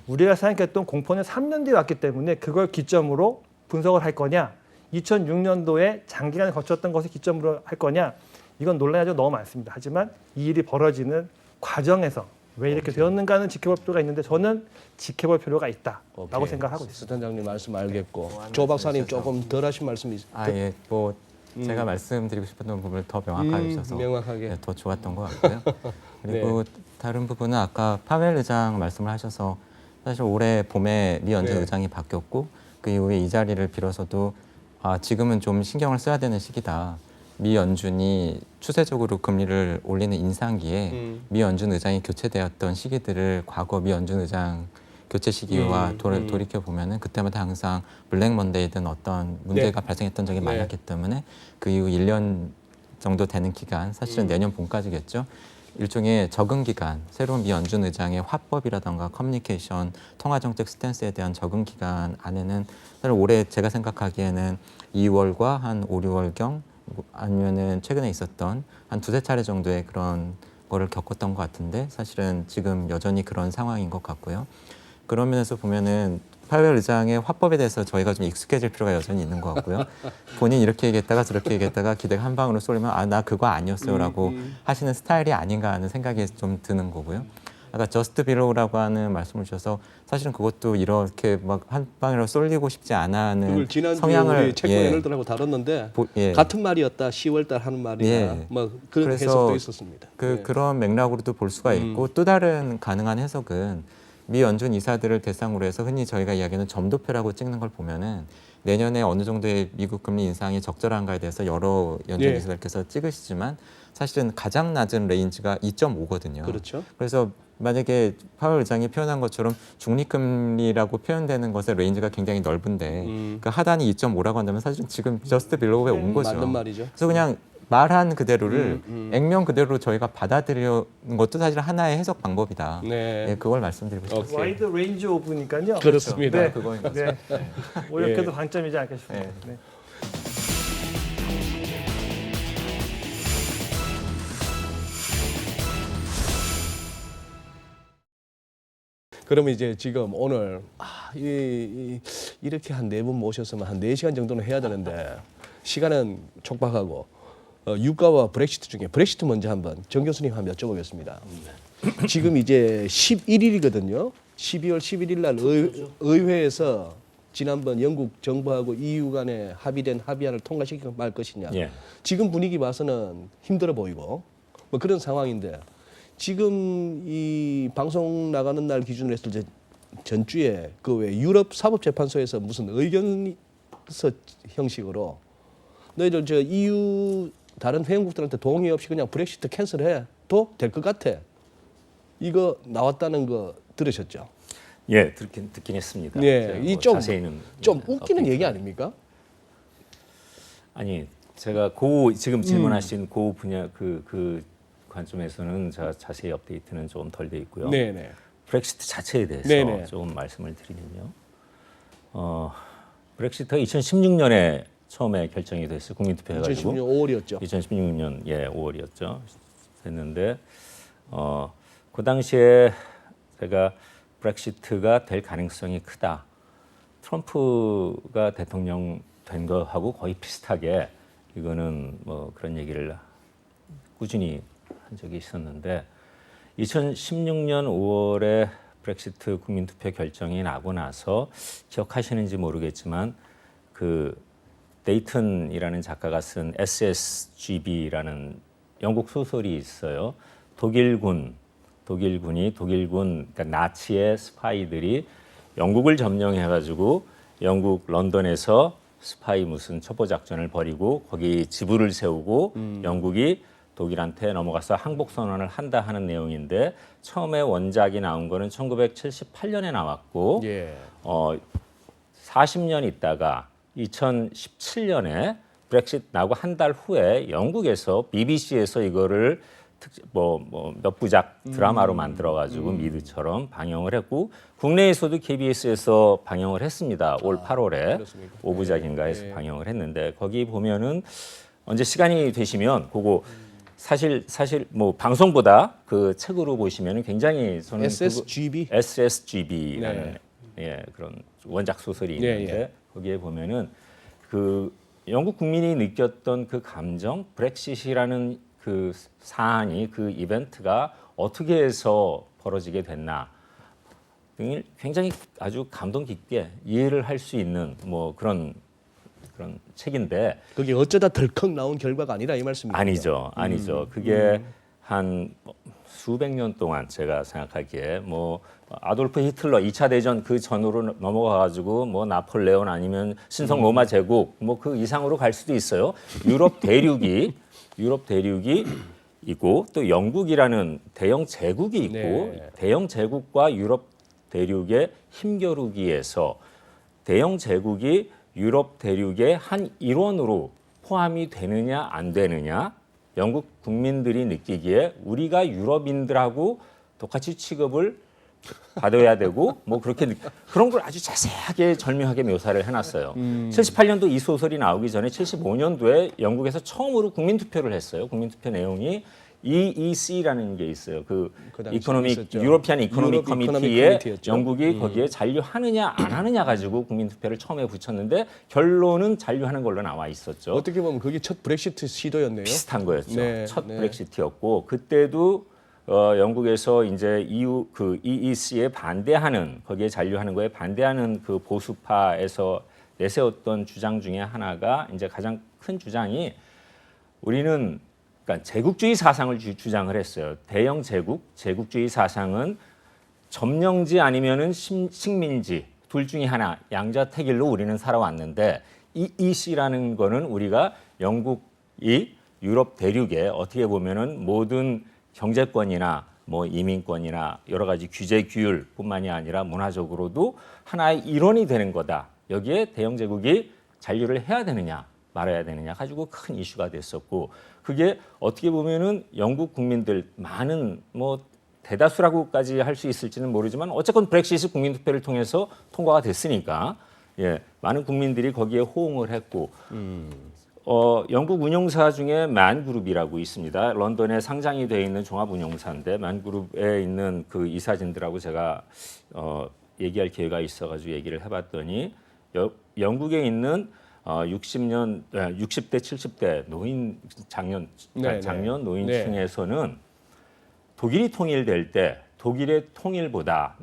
우리가 생각했던 공포는 3년 뒤에 왔기 때문에 그걸 기점으로 분석을 할 거냐, 2006년도에 장기간에 거쳤던 것을 기점으로 할 거냐, 이건 논란이 아주 너무 많습니다. 하지만 이 일이 벌어지는 과정에서 왜 이렇게 되었는가는 지켜볼 필요가 있는데 저는 지켜볼 필요가 있다라고 생각하고 있습니다. 스탄장님 말씀 알겠고 조 박사님 조금 덜 하신 말씀이 예, 뭐 제가 말씀드리고 싶었던 부분을 더 명확하게 해주셔서 명확하게. 네, 더 좋았던 것 같고요. 그리고 다른 부분은 아까 파웰 의장 말씀을 하셔서 사실 올해 봄에 미 연준 의장이 바뀌었고 그 이후에 이 자리를 빌어서도 지금은 좀 신경을 써야 되는 시기다. 미 연준이 추세적으로 금리를 올리는 인상기에 미 연준 의장이 교체되었던 시기들을 과거 미 연준 의장 교체 시기와 돌이켜 보면은 그때마다 항상 블랙 먼데이든 어떤 문제가 발생했던 적이 많았기 때문에 그 이후 1년 정도 되는 기간, 사실은 내년 봄까지겠죠. 일종의 적응 기간, 새로운 미 연준 의장의 화법이라던가 커뮤니케이션, 통화 정책 스탠스에 대한 적응 기간 안에는 사실 올해 제가 생각하기에는 2월과 한 5, 6월경 아니면은 최근에 있었던 한 두세 차례 정도의 그런 거를 겪었던 것 같은데 사실은 지금 여전히 그런 상황인 것 같고요. 그런 면에서 보면은 파웰 의장의 화법에 대해서 저희가 좀 익숙해질 필요가 여전히 있는 것 같고요. 본인 이렇게 얘기했다가 저렇게 얘기했다가 기대가 한 방으로 쏠리면 아, 나 그거 아니었어요라고 하시는 스타일이 아닌가 하는 생각이 좀 드는 거고요. 아까 저스트 빌로우라고 하는 말씀을 주셔서 사실은 그것도 이렇게 막 한 방으로 쏠리고 싶지 않아 하는 그걸 지난주에 성향을 우리 책고 애널들하고 다뤘는데 예. 같은 말이었다. 10월달 하는 말이다. 예. 뭐 그런 그래서 해석도 있었습니다. 예. 그런 맥락으로도 볼 수가 있고 또 다른 가능한 해석은 미 연준 이사들을 대상으로 해서 흔히 저희가 이야기하는 점도표라고 찍는 걸 보면은 내년에 어느 정도의 미국 금리 인상이 적절한가에 대해서 여러 연준 예. 이사들께서 찍으시지만 사실은 가장 낮은 레인지가 2.5거든요. 그렇죠. 그래서 만약에 파월 의장이 표현한 것처럼 중립금리라고 표현되는 것의 레인지가 굉장히 넓은데 그 하단이 2.5라고 한다면 사실은 지금 저스트 빌로우에 온 거죠. 맞는 말이죠. 그래서 그냥 말한 그대로를 액면 그대로 저희가 받아들이는 것도 사실 하나의 해석 방법이다. 네. 예, 그걸 말씀드리고 싶습니다. 와이드 레인지 오브니까요. 그렇습니다. 네. 그거인 것 같습니다. 네. 오히려 예. 그래도 강점이지 않겠 싶습니다. 예. 네. 그러면 이제 지금 오늘 이렇게 한 4분 모셨으면 한 4시간 정도는 해야 되는데 시간은 촉박하고 유가와 브렉시트 중에 브렉시트 먼저 한번 정 교수님 한번 여쭤보겠습니다. 지금 이제 11일이거든요. 12월 11일 날 의회에서 지난번 영국 정부하고 EU 간에 합의된 합의안을 통과시키고 말 것이냐. 예. 지금 분위기 봐서는 힘들어 보이고 뭐 그런 상황인데 지금 이 방송 나가는 날 기준으로 했을 때 전주에 그 왜 유럽 사법재판소에서 무슨 의견서 형식으로 너희들 저 EU 다른 회원국들한테 동의 없이 그냥 브렉시트 캔슬해도 될 것 같아. 이거 나왔다는 거 들으셨죠? 예, 듣긴 했습니다. 네, 제가 이 뭐 좀 자세히는 웃기는 업데이트 얘기 아닙니까? 아니, 제가 지금 질문하신 그 분야 그 관점에서는 제가 자세히 업데이트는 조금 덜 돼 있고요. 네네. 브렉시트 자체에 대해서 네네. 조금 말씀을 드리면요. 브렉시트가 2016년에 처음에 결정이 됐어요. 국민투표 해가지고. 2016년 5월이었죠. 2016년 5월이었죠. 됐는데 그 당시에 제가 브렉시트가 될 가능성이 크다. 트럼프가 대통령 된 거하고 거의 비슷하게 이거는 뭐 그런 얘기를 꾸준히 한 적이 있었는데 2016년 5월에 브렉시트 국민투표 결정이 나고 나서 기억하시는지 모르겠지만 그 데이튼이라는 작가가 쓴 SSGB라는 영국 소설이 있어요. 독일군 그러니까 나치의 스파이들이 영국을 점령해가지고 영국 런던에서 스파이 무슨 첩보 작전을 벌이고 거기 지부를 세우고 영국이 독일한테 넘어가서 항복 선언을 한다 하는 내용인데 처음에 원작이 나온 거는 1978년에 나왔고 예. 40년 있다가 2017년에 브렉시트 나고 한 달 후에 영국에서 BBC에서 이거를 몇 부작 드라마로 만들어가지고 미드처럼 방영을 했고 국내에서도 KBS에서 방영을 했습니다. 올 8월에 그렇습니까? 5부작인가 해서 방영을 했는데 거기 보면은 언제 시간이 되시면 그거 사실 뭐 방송보다 그 책으로 보시면은 굉장히 저는 SSGB? SSGB라는 예, 그런 원작 소설이 있는데 예. 거기에 보면은 그 영국 국민이 느꼈던 그 감정, 브렉시트라는 그 사안이 그 이벤트가 어떻게 해서 벌어지게 됐나 등을 굉장히 아주 감동 깊게 이해를 할 수 있는 뭐 그런 책인데 그게 어쩌다 덜컥 나온 결과가 아니라 이 말씀입니다. 아니죠. 그게 한 수백 년 동안 제가 생각하기에 뭐 아돌프 히틀러 2차 대전 그 전으로 넘어가 가지고 뭐 나폴레온 아니면 신성 로마 제국 뭐 그 이상으로 갈 수도 있어요. 유럽 대륙이 있고 또 영국이라는 대영 제국이 있고 네. 대영 제국과 유럽 대륙의 힘겨루기에서 대영 제국이 유럽 대륙의 한 일원으로 포함이 되느냐 안 되느냐 영국 국민들이 느끼기에 우리가 유럽인들하고 똑같이 취급을 받아야 되고 뭐 그렇게 그런 걸 아주 자세하게 절묘하게 묘사를 해놨어요. 78년도 이 소설이 나오기 전에 75년도에 영국에서 처음으로 국민투표를 했어요. 국민투표 내용이 EEC라는 게 있어요. 그 당시 이코노믹 있었죠. 유로피안 이코노믹 유럽 이코노믹 커미티에 커미티였죠. 영국이 거기에 잔류하느냐 안 하느냐 가지고 국민 투표를 처음에 붙였는데 결론은 잔류하는 걸로 나와 있었죠. 어떻게 보면 그게 첫 브렉시트 시도였네요. 비슷한 거였죠. 네, 첫 네. 브렉시트였고 그때도 영국에서 이제 EU 그 EEC에 반대하는 거기에 잔류하는 거에 반대하는 그 보수파에서 내세웠던 주장 중에 하나가 이제 가장 큰 주장이 우리는 그러니까 제국주의 사상을 주장을 했어요. 대영 제국주의 사상은 점령지 아니면은 식민지 둘 중에 하나 양자택일로 우리는 살아왔는데 EEC라는 거는 우리가 영국이 유럽 대륙에 어떻게 보면은 모든 경제권이나 뭐 이민권이나 여러 가지 규제 규율뿐만이 아니라 문화적으로도 하나의 일원이 되는 거다. 여기에 대영 제국이 잔류를 해야 되느냐 말아야 되느냐 가지고 큰 이슈가 됐었고 그게 어떻게 보면은 영국 국민들 많은 뭐 대다수라고까지 할 수 있을지는 모르지만 어쨌건 브렉시트 국민 투표를 통해서 통과가 됐으니까 많은 국민들이 거기에 호응을 했고 영국 운용사 중에 만그룹이라고 있습니다. 런던에 상장이 되어 있는 종합 운용사인데 만그룹에 있는 그 이사진들하고 제가 얘기할 기회가 있어가지고 얘기를 해봤더니 영국에 있는 60대, 70대 노인 장년 노인층에서는 독일이 통일될 때 독일의 통일보다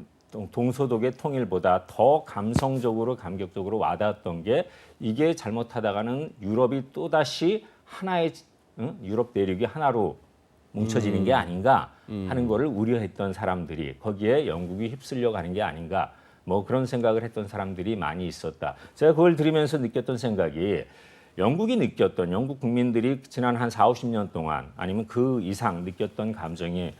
동서독의 통일보다 더 감성적으로 감격적으로 와닿았던 게 이게 잘못하다가는 유럽이 또다시 하나의 유럽 대륙이 하나로 뭉쳐지는 게 아닌가 하는 거를 우려했던 사람들이 거기에 영국이 휩쓸려 가는 게 아닌가 뭐 그런 생각을 했던 사람들이 많이 있었다. 제가 그걸 들으면서 느꼈던 생각이 영국 국민들이 지난 한 40-50년 동안 아니면 그 이상 느꼈던 감정이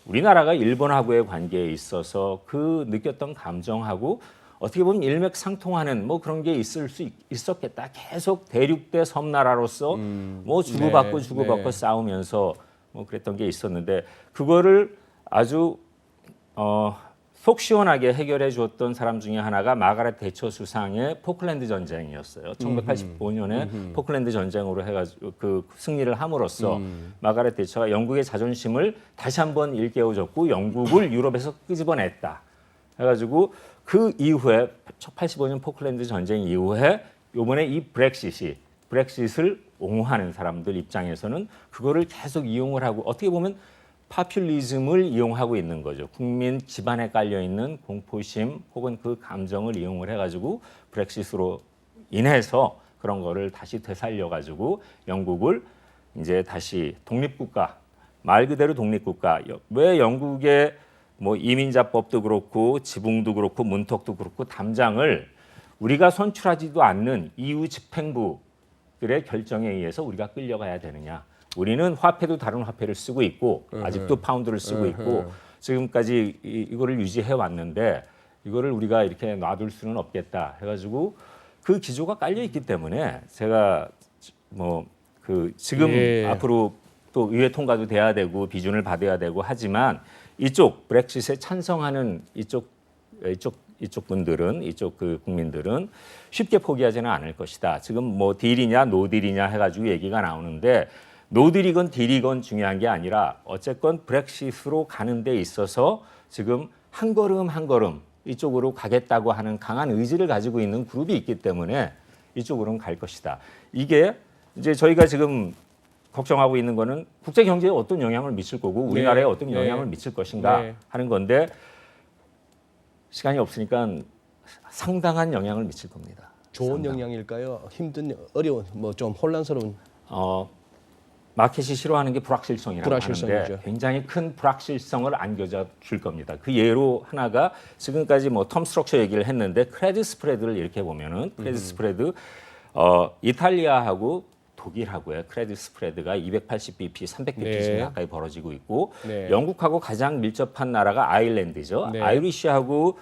우리나라가 일본하고의 관계에 있어서 그 느꼈던 감정하고 어떻게 보면 일맥상통하는 뭐 그런 게 있을 수 있었겠다. 계속 대륙 대 섬나라로서 뭐 주고받고 싸우면서 뭐 그랬던 게 있었는데 그거를 아주 속 시원하게 해결해 주었던 사람 중에 하나가 마가렛 대처 수상의 포클랜드 전쟁이었어요. 1985년에 포클랜드 전쟁으로 해가지고 그 승리를 함으로써 마가렛 대처가 영국의 자존심을 다시 한번 일깨워줬고 영국을 유럽에서 끄집어냈다. 해가지고 그 이후에 85년 포클랜드 전쟁 이후에 요번에 이 브렉시트를 옹호하는 사람들 입장에서는 그거를 계속 이용을 하고 어떻게 보면 파퓰리즘을 이용하고 있는 거죠. 국민 집안에 깔려 있는 공포심 혹은 그 감정을 이용을 해가지고 브렉시트로 인해서 그런 거를 다시 되살려 가지고 영국을 이제 다시 독립국가 말 그대로 독립국가. 왜 영국의 뭐 이민자법도 그렇고 지붕도 그렇고 문턱도 그렇고 담장을 우리가 선출하지도 않는 EU 집행부들의 결정에 의해서 우리가 끌려가야 되느냐? 우리는 화폐도 다른 화폐를 쓰고 있고 아직도 파운드를 쓰고 있고 지금까지 이거를 유지해 왔는데 이거를 우리가 이렇게 놔둘 수는 없겠다 해가지고 그 기조가 깔려 있기 때문에 제가 뭐 그 지금 앞으로 또 의회 통과도 돼야 되고 비준을 받아야 되고 하지만 이쪽 브렉시트에 찬성하는 이쪽 분들은 이쪽 그 국민들은 쉽게 포기하지는 않을 것이다. 지금 뭐 딜이냐 노딜이냐 해가지고 얘기가 나오는데. 노딜이건 딜이건 중요한 게 아니라 어쨌건 브렉시트로 가는 데 있어서 지금 한 걸음 이쪽으로 가겠다고 하는 강한 의지를 가지고 있는 그룹이 있기 때문에 이쪽으로는 갈 것이다. 이게 이제 저희가 지금 걱정하고 있는 거는 국제 경제에 어떤 영향을 미칠 거고 우리나라에 어떤 영향을 미칠 것인가 하는 건데 시간이 없으니까 상당한 영향을 미칠 겁니다. 좋은 영향일까요? 힘든 어려운 뭐 좀 혼란스러운 마켓이 싫어하는 게 불확실성이라고 불확실성이죠. 하는데 굉장히 큰 불확실성을 안겨줘 줄 겁니다. 그 예로 하나가 지금까지 뭐 텀 스트럭처 얘기를 했는데 크레딧 스프레드를 이렇게 보면은 크레딧 스프레드 이탈리아하고 독일하고의 크레딧 스프레드가 280bp, 300bp쯤 가까이 벌어지고 있고 영국하고 가장 밀접한 나라가 아일랜드죠. 아이리시하고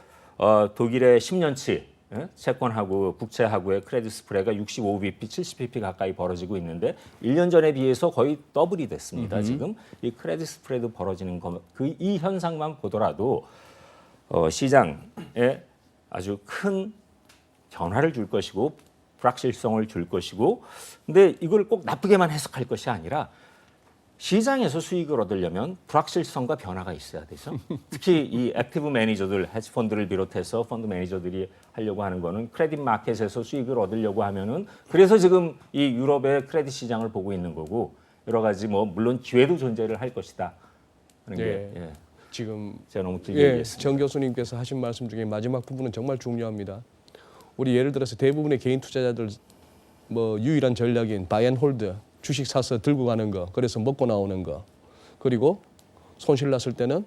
독일의 10년치 채권하고 국채하고의 크레딧 스프레드가 65bp, 70bp 가까이 벌어지고 있는데 1년 전에 비해서 거의 더블이 됐습니다. 지금 이 크레딧 스프레드 벌어지는 거, 이 현상만 보더라도 시장에 아주 큰 변화를 줄 것이고 불확실성을 줄 것이고 근데 이걸 꼭 나쁘게만 해석할 것이 아니라 시장에서 수익을 얻으려면 불확실성과 변화가 있어야 되죠. 특히 이 액티브 매니저들, 헤지펀드를 비롯해서 펀드 매니저들이 하려고 하는 거는 크레딧 마켓에서 수익을 얻으려고 하면은 그래서 지금 이 유럽의 크레딧 시장을 보고 있는 거고 여러 가지 뭐 물론 기회도 존재를 할 것이다 하는 게 예. 예. 지금 제가 너무 길게 예, 얘기했습니다. 정 교수님께서 하신 말씀 중에 마지막 부분은 정말 중요합니다. 우리 예를 들어서 대부분의 개인 투자자들 뭐 유일한 전략인 바이 앤 홀드, 주식 사서 들고 가는 거, 그래서 먹고 나오는 거, 그리고 손실 났을 때는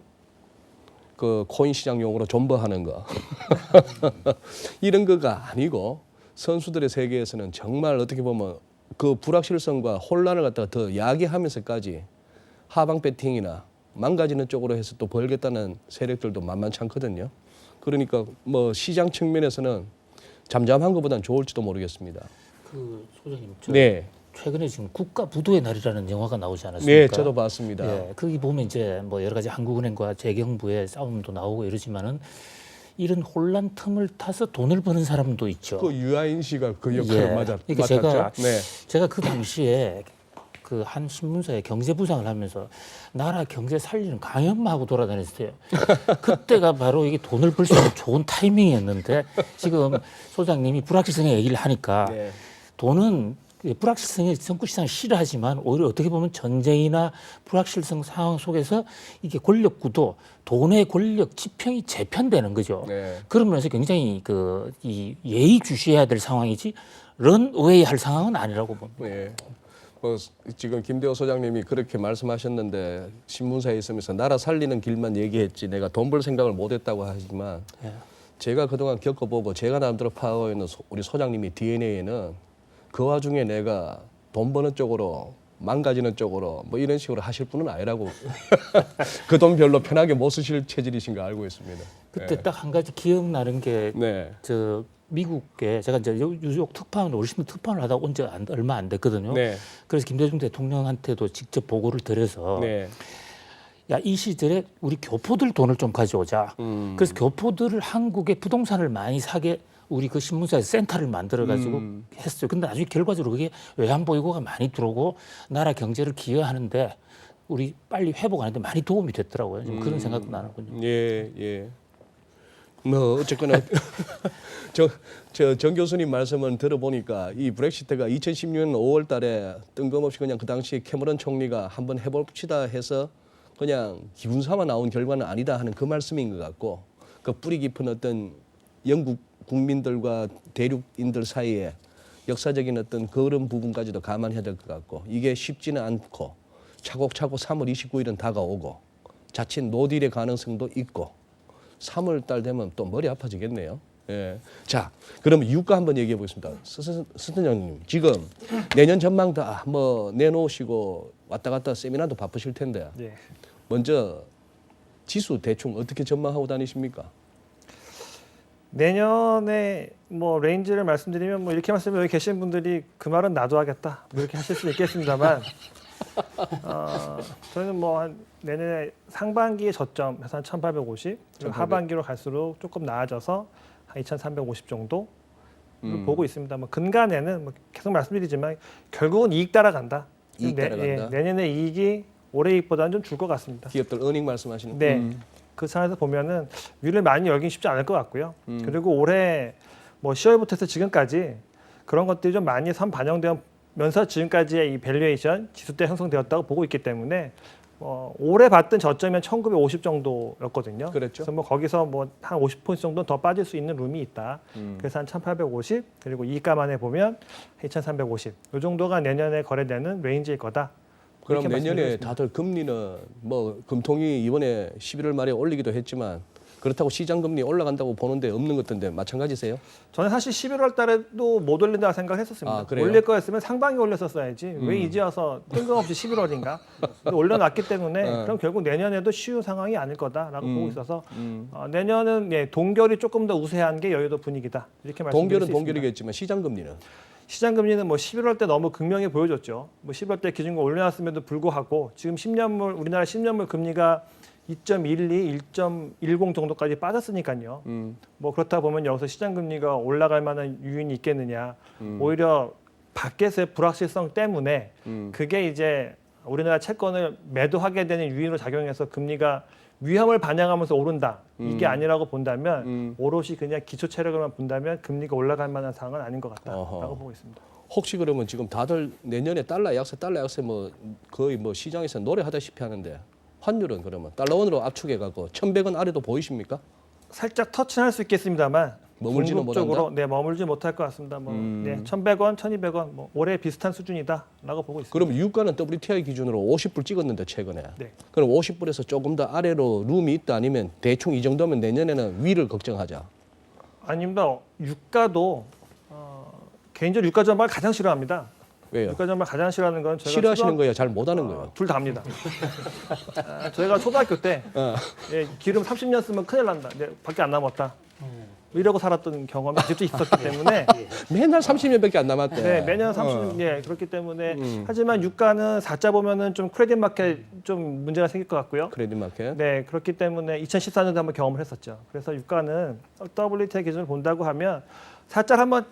그 코인 시장용으로 존버하는 거 이런 거가 아니고 선수들의 세계에서는 정말 어떻게 보면 그 불확실성과 혼란을 갖다가 더 야기하면서까지 하방 배팅이나 망가지는 쪽으로 해서 또 벌겠다는 세력들도 만만치 않거든요. 그러니까 뭐 시장 측면에서는 잠잠한 것보단 좋을지도 모르겠습니다. 그 소장님, 저 네, 최근에 지금 국가 부도의 날이라는 영화가 나오지 않았습니까? 네, 저도 봤습니다. 예, 거기 보면 이제 뭐 여러 가지 한국은행과 재경부의 싸움도 나오고 이러지만은 이런 혼란 틈을 타서 돈을 버는 사람도 있죠. 그 유아인 씨가 그 역할을 예. 맡았죠. 그러니까 네, 제가 그 당시에 그 한 신문사에 경제부장을 하면서 나라 경제 살리는 강연마하고 돌아다녔어요. 그때가 바로 이게 돈을 벌 수 있는 좋은 타이밍이었는데 지금 소장님이 불확실성의 얘기를 하니까 네. 돈은 불확실성의 선구시장을 싫어하지만 오히려 어떻게 보면 전쟁이나 불확실성 상황 속에서 이게 권력 구도, 돈의 권력 지평이 재편되는 거죠. 네. 그러면서 굉장히 이 예의주시해야 될 상황이지 런웨이 할 상황은 아니라고 봅니다. 네. 뭐 지금 김대호 소장님이 그렇게 말씀하셨는데 신문사에 있으면서 나라 살리는 길만 얘기했지 내가 돈 벌 생각을 못했다고 하지만 예. 제가 그동안 겪어보고 제가 나름대로 파악하고 있는 우리 소장님이 DNA에는 그 와중에 내가 돈 버는 쪽으로 망가지는 쪽으로 뭐 이런 식으로 하실 분은 아니라고 그 돈 별로 편하게 못 쓰실 체질이신 거 알고 있습니다. 그때 딱 한 가지 기억나는 게 네. 저 미국에 제가 이제 뉴욕 특파원 월싱턴 특파원을 하다 온 지 얼마 안 됐거든요. 네. 그래서 김대중 대통령한테도 직접 보고를 드려서 네. 야, 이 시절에 우리 교포들 돈을 좀 가져오자. 그래서 교포들을 한국에 부동산을 많이 사게 우리 그 신문사에서 센터를 만들어 가지고 했어요. 근데 나중에 결과적으로 그게 외환보유고가 많이 들어오고 나라 경제를 기여하는데 우리 빨리 회복하는데 많이 도움이 됐더라고요. 좀 그런 생각도 나는군요. 예, 예. 뭐 어쨌거나 정 교수님 말씀을 들어보니까 이 브렉시트가 2016년 5월 달에 뜬금없이 그냥 그 당시에 캐머런 총리가 한번 해봅시다 해서 그냥 기분 삼아 나온 결과는 아니다 하는 그 말씀인 것 같고 그 뿌리 깊은 어떤 영국 국민들과 대륙인들 사이에 역사적인 어떤 그런 부분까지도 감안해야 될 것 같고 이게 쉽지는 않고 차곡차곡 3월 29일은 다가오고 자칫 노딜의 가능성도 있고 3월 달 되면 또 머리 아파지겠네요. 예. 자, 그러면 유가 한번 얘기해 보겠습니다. 스트장님, 지금 내년 전망 다 뭐 내놓으시고 왔다 갔다 세미나도 바쁘실 텐데 예. 먼저 지수 대충 어떻게 전망하고 다니십니까? 내년에 뭐 레인지를 말씀드리면 뭐 이렇게 말씀해 여기 계신 분들이 그 말은 나도 하겠다 뭐 이렇게 하실 수 있겠습니다만 저는 뭐 한 내년에 상반기의 저점에서 한 1,850 그리고 하반기로 갈수록 조금 나아져서 한 2,350 정도 보고 있습니다. 뭐 근간에는 뭐 계속 말씀드리지만 결국은 이익 따라간다. 이익 따라간다. 내년에 이익이 올해 이익보다는 좀 줄 것 같습니다. 기업들 어닝 말씀하시는 네. 그 상황에서 보면은 위를 많이 열긴 쉽지 않을 것 같고요. 그리고 올해 뭐 10월부터 해서 지금까지 그런 것들이 좀 많이 선 반영되면서 지금까지의 이 밸류에이션 지수대 형성되었다고 보고 있기 때문에 올해 봤던 저점이 1950 정도였거든요. 그랬죠. 그래서 뭐 거기서 뭐 한 50포인트 정도 더 빠질 수 있는 룸이 있다. 그래서 한 1850 그리고 이익감안에 보면 2350 이 정도가 내년에 거래되는 레인지일 거다. 그럼 이렇게 내년에 말씀드리겠습니다. 다들 금리는 뭐 금통이 이번에 11월 말에 올리기도 했지만 그렇다고 시장 금리 올라간다고 보는데 없는 것던데 마찬가지세요? 저는 사실 11월 달에도 못 올린다고 생각했었습니다. 아, 그래요? 올릴 거였으면 상반기 올렸었어야지. 왜 이제 와서 뜬금없이 11월인가? 올려놨기 때문에 그럼 결국 내년에도 쉬운 상황이 아닐 거다라고 보고 있어서 내년은 예, 동결이 조금 더 우세한 게 여의도 분위기다. 이렇게 말씀드릴 동결은 수 있습니다. 동결이겠지만 시장 금리는 시장 금리는 뭐 11월 때 너무 극명히 보여줬죠. 뭐 11월 때 기준금 올려놨음에도 불구하고 지금 10년물 우리나라 10년물 금리가 2.12, 1.10 정도까지 빠졌으니까요. 뭐 그렇다 보면 여기서 시장 금리가 올라갈 만한 유인이 있겠느냐. 오히려 밖에서의 불확실성 때문에 그게 이제 우리나라 채권을 매도하게 되는 유인으로 작용해서 금리가 위험을 반영하면서 오른다. 이게 아니라고 본다면 오롯이 그냥 기초 체력을만 본다면 금리가 올라갈 만한 상황은 아닌 것 같다라고 어허. 보고 있습니다. 혹시 그러면 지금 다들 내년에 달러 약세 뭐 거의 뭐 시장에서 노래하다시피 하는데 환율은 그러면 달러 원으로 압축해가고 1,100원 아래도 보이십니까? 살짝 터치할 수 있겠습니다만 머물지는 궁극적으로 머물지 못할 것 같습니다. 뭐 1,100원, 1,200원 뭐 올해 비슷한 수준이다라고 보고 있습니다. 그럼 유가는 WTI 기준으로 50불 찍었는데 최근에. 네. 그럼 50불에서 조금 더 아래로 룸이 있다 아니면 대충 이 정도면 내년에는 위를 걱정하자. 아닙니다. 유가도 개인적으로 유가 전망을 가장 싫어합니다. 왜요? 유가 전망을 가장 싫어하는 건 제가 싫어하시는 거예요? 잘 못하는 거예요? 둘 다입니다. 저희가 초등학교 때 예, 기름 30년 쓰면 큰일 난다. 이제 밖에 안 남았다. 이러고 살았던 경험이 아직도 있었기 때문에 맨날 30년밖에 안 남았대. 네, 매년 30년 예, 그렇기 때문에 하지만 유가는 4자 보면은 좀 크레딧 마켓 좀 문제가 생길 것 같고요. 크레딧 마켓. 네, 그렇기 때문에 2014년도 한번 경험을 했었죠. 그래서 유가는 WTI 기준을 본다고 하면 살짝 한번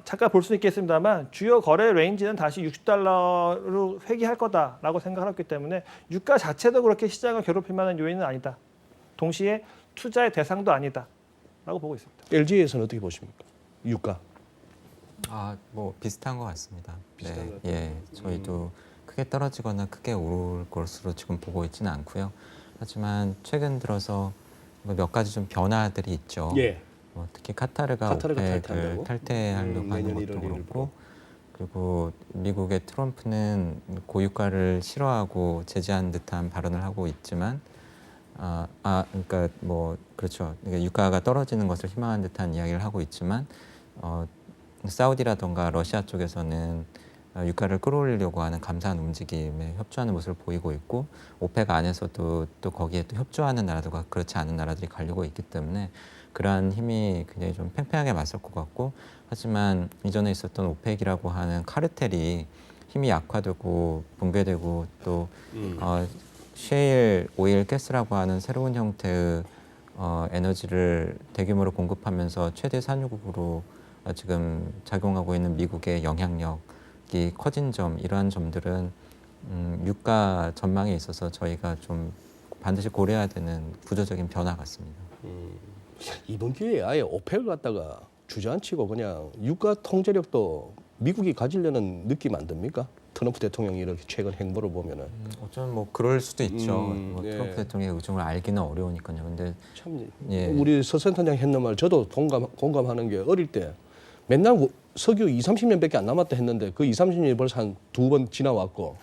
잠깐 볼 수 있겠습니다만 주요 거래 레인지는 다시 60달러로 회귀할 거다라고 생각했기 때문에 유가 자체도 그렇게 시장을 괴롭힐 만한 요인은 아니다. 동시에 투자의 대상도 아니다라고 보고 있습니다. LG에서는 어떻게 보십니까? 유가. 뭐 비슷한 것 같습니다. 비슷한 것 예, 저희도 크게 떨어지거나 크게 오를 것으로 지금 보고 있지는 않고요. 하지만 최근 들어서 뭐몇 가지 좀 변화들이 있죠. 예. 뭐 특히 카타르가 카타르가 오펙을 탈퇴한다고? 탈퇴하려고 하는 내년 것도 1월 1일 그렇고, 부터. 그리고 미국의 트럼프는 고유가를 싫어하고 제재한 듯한 발언을 하고 있지만, 그러니까 뭐 그렇죠. 그러니까 유가가 떨어지는 것을 희망한 듯한 이야기를 하고 있지만, 사우디라던가 러시아 쪽에서는 유가를 끌어올리려고 하는 감사한 움직임에 협조하는 모습을 보이고 있고, 오펙 안에서도 또 거기에 또 협조하는 나라들과 그렇지 않은 나라들이 갈리고 있기 때문에 그러한 힘이 굉장히 좀 팽팽하게 맞설 것 같고, 하지만 이전에 있었던 오펙이라고 하는 카르텔이 힘이 약화되고 붕괴되고 또 셰일 오일 가스라고 하는 새로운 형태의 에너지를 대규모로 공급하면서 최대 산유국으로 지금 작용하고 있는 미국의 영향력이 커진 점, 이러한 점들은 유가 전망에 있어서 저희가 좀 반드시 고려해야 되는 구조적인 변화 같습니다. 이번 기회에 아예 오펙을 갖다가 주저앉히고 그냥 유가 통제력도 미국이 가지려는 느낌 안 듭니까? 트럼프 대통령이 이렇게 최근 행보를 보면은 어쩌면 뭐 그럴 수도 있죠. 뭐 예. 트럼프 대통령의 의중을 알기는 어려우니까요. 근데 참 예. 우리 서 센터장 했는 말 저도 공감하는 게 어릴 때 맨날 석유 2, 30년밖에 안 남았다 했는데 그 2, 30년이 벌써 한 2번 지나왔고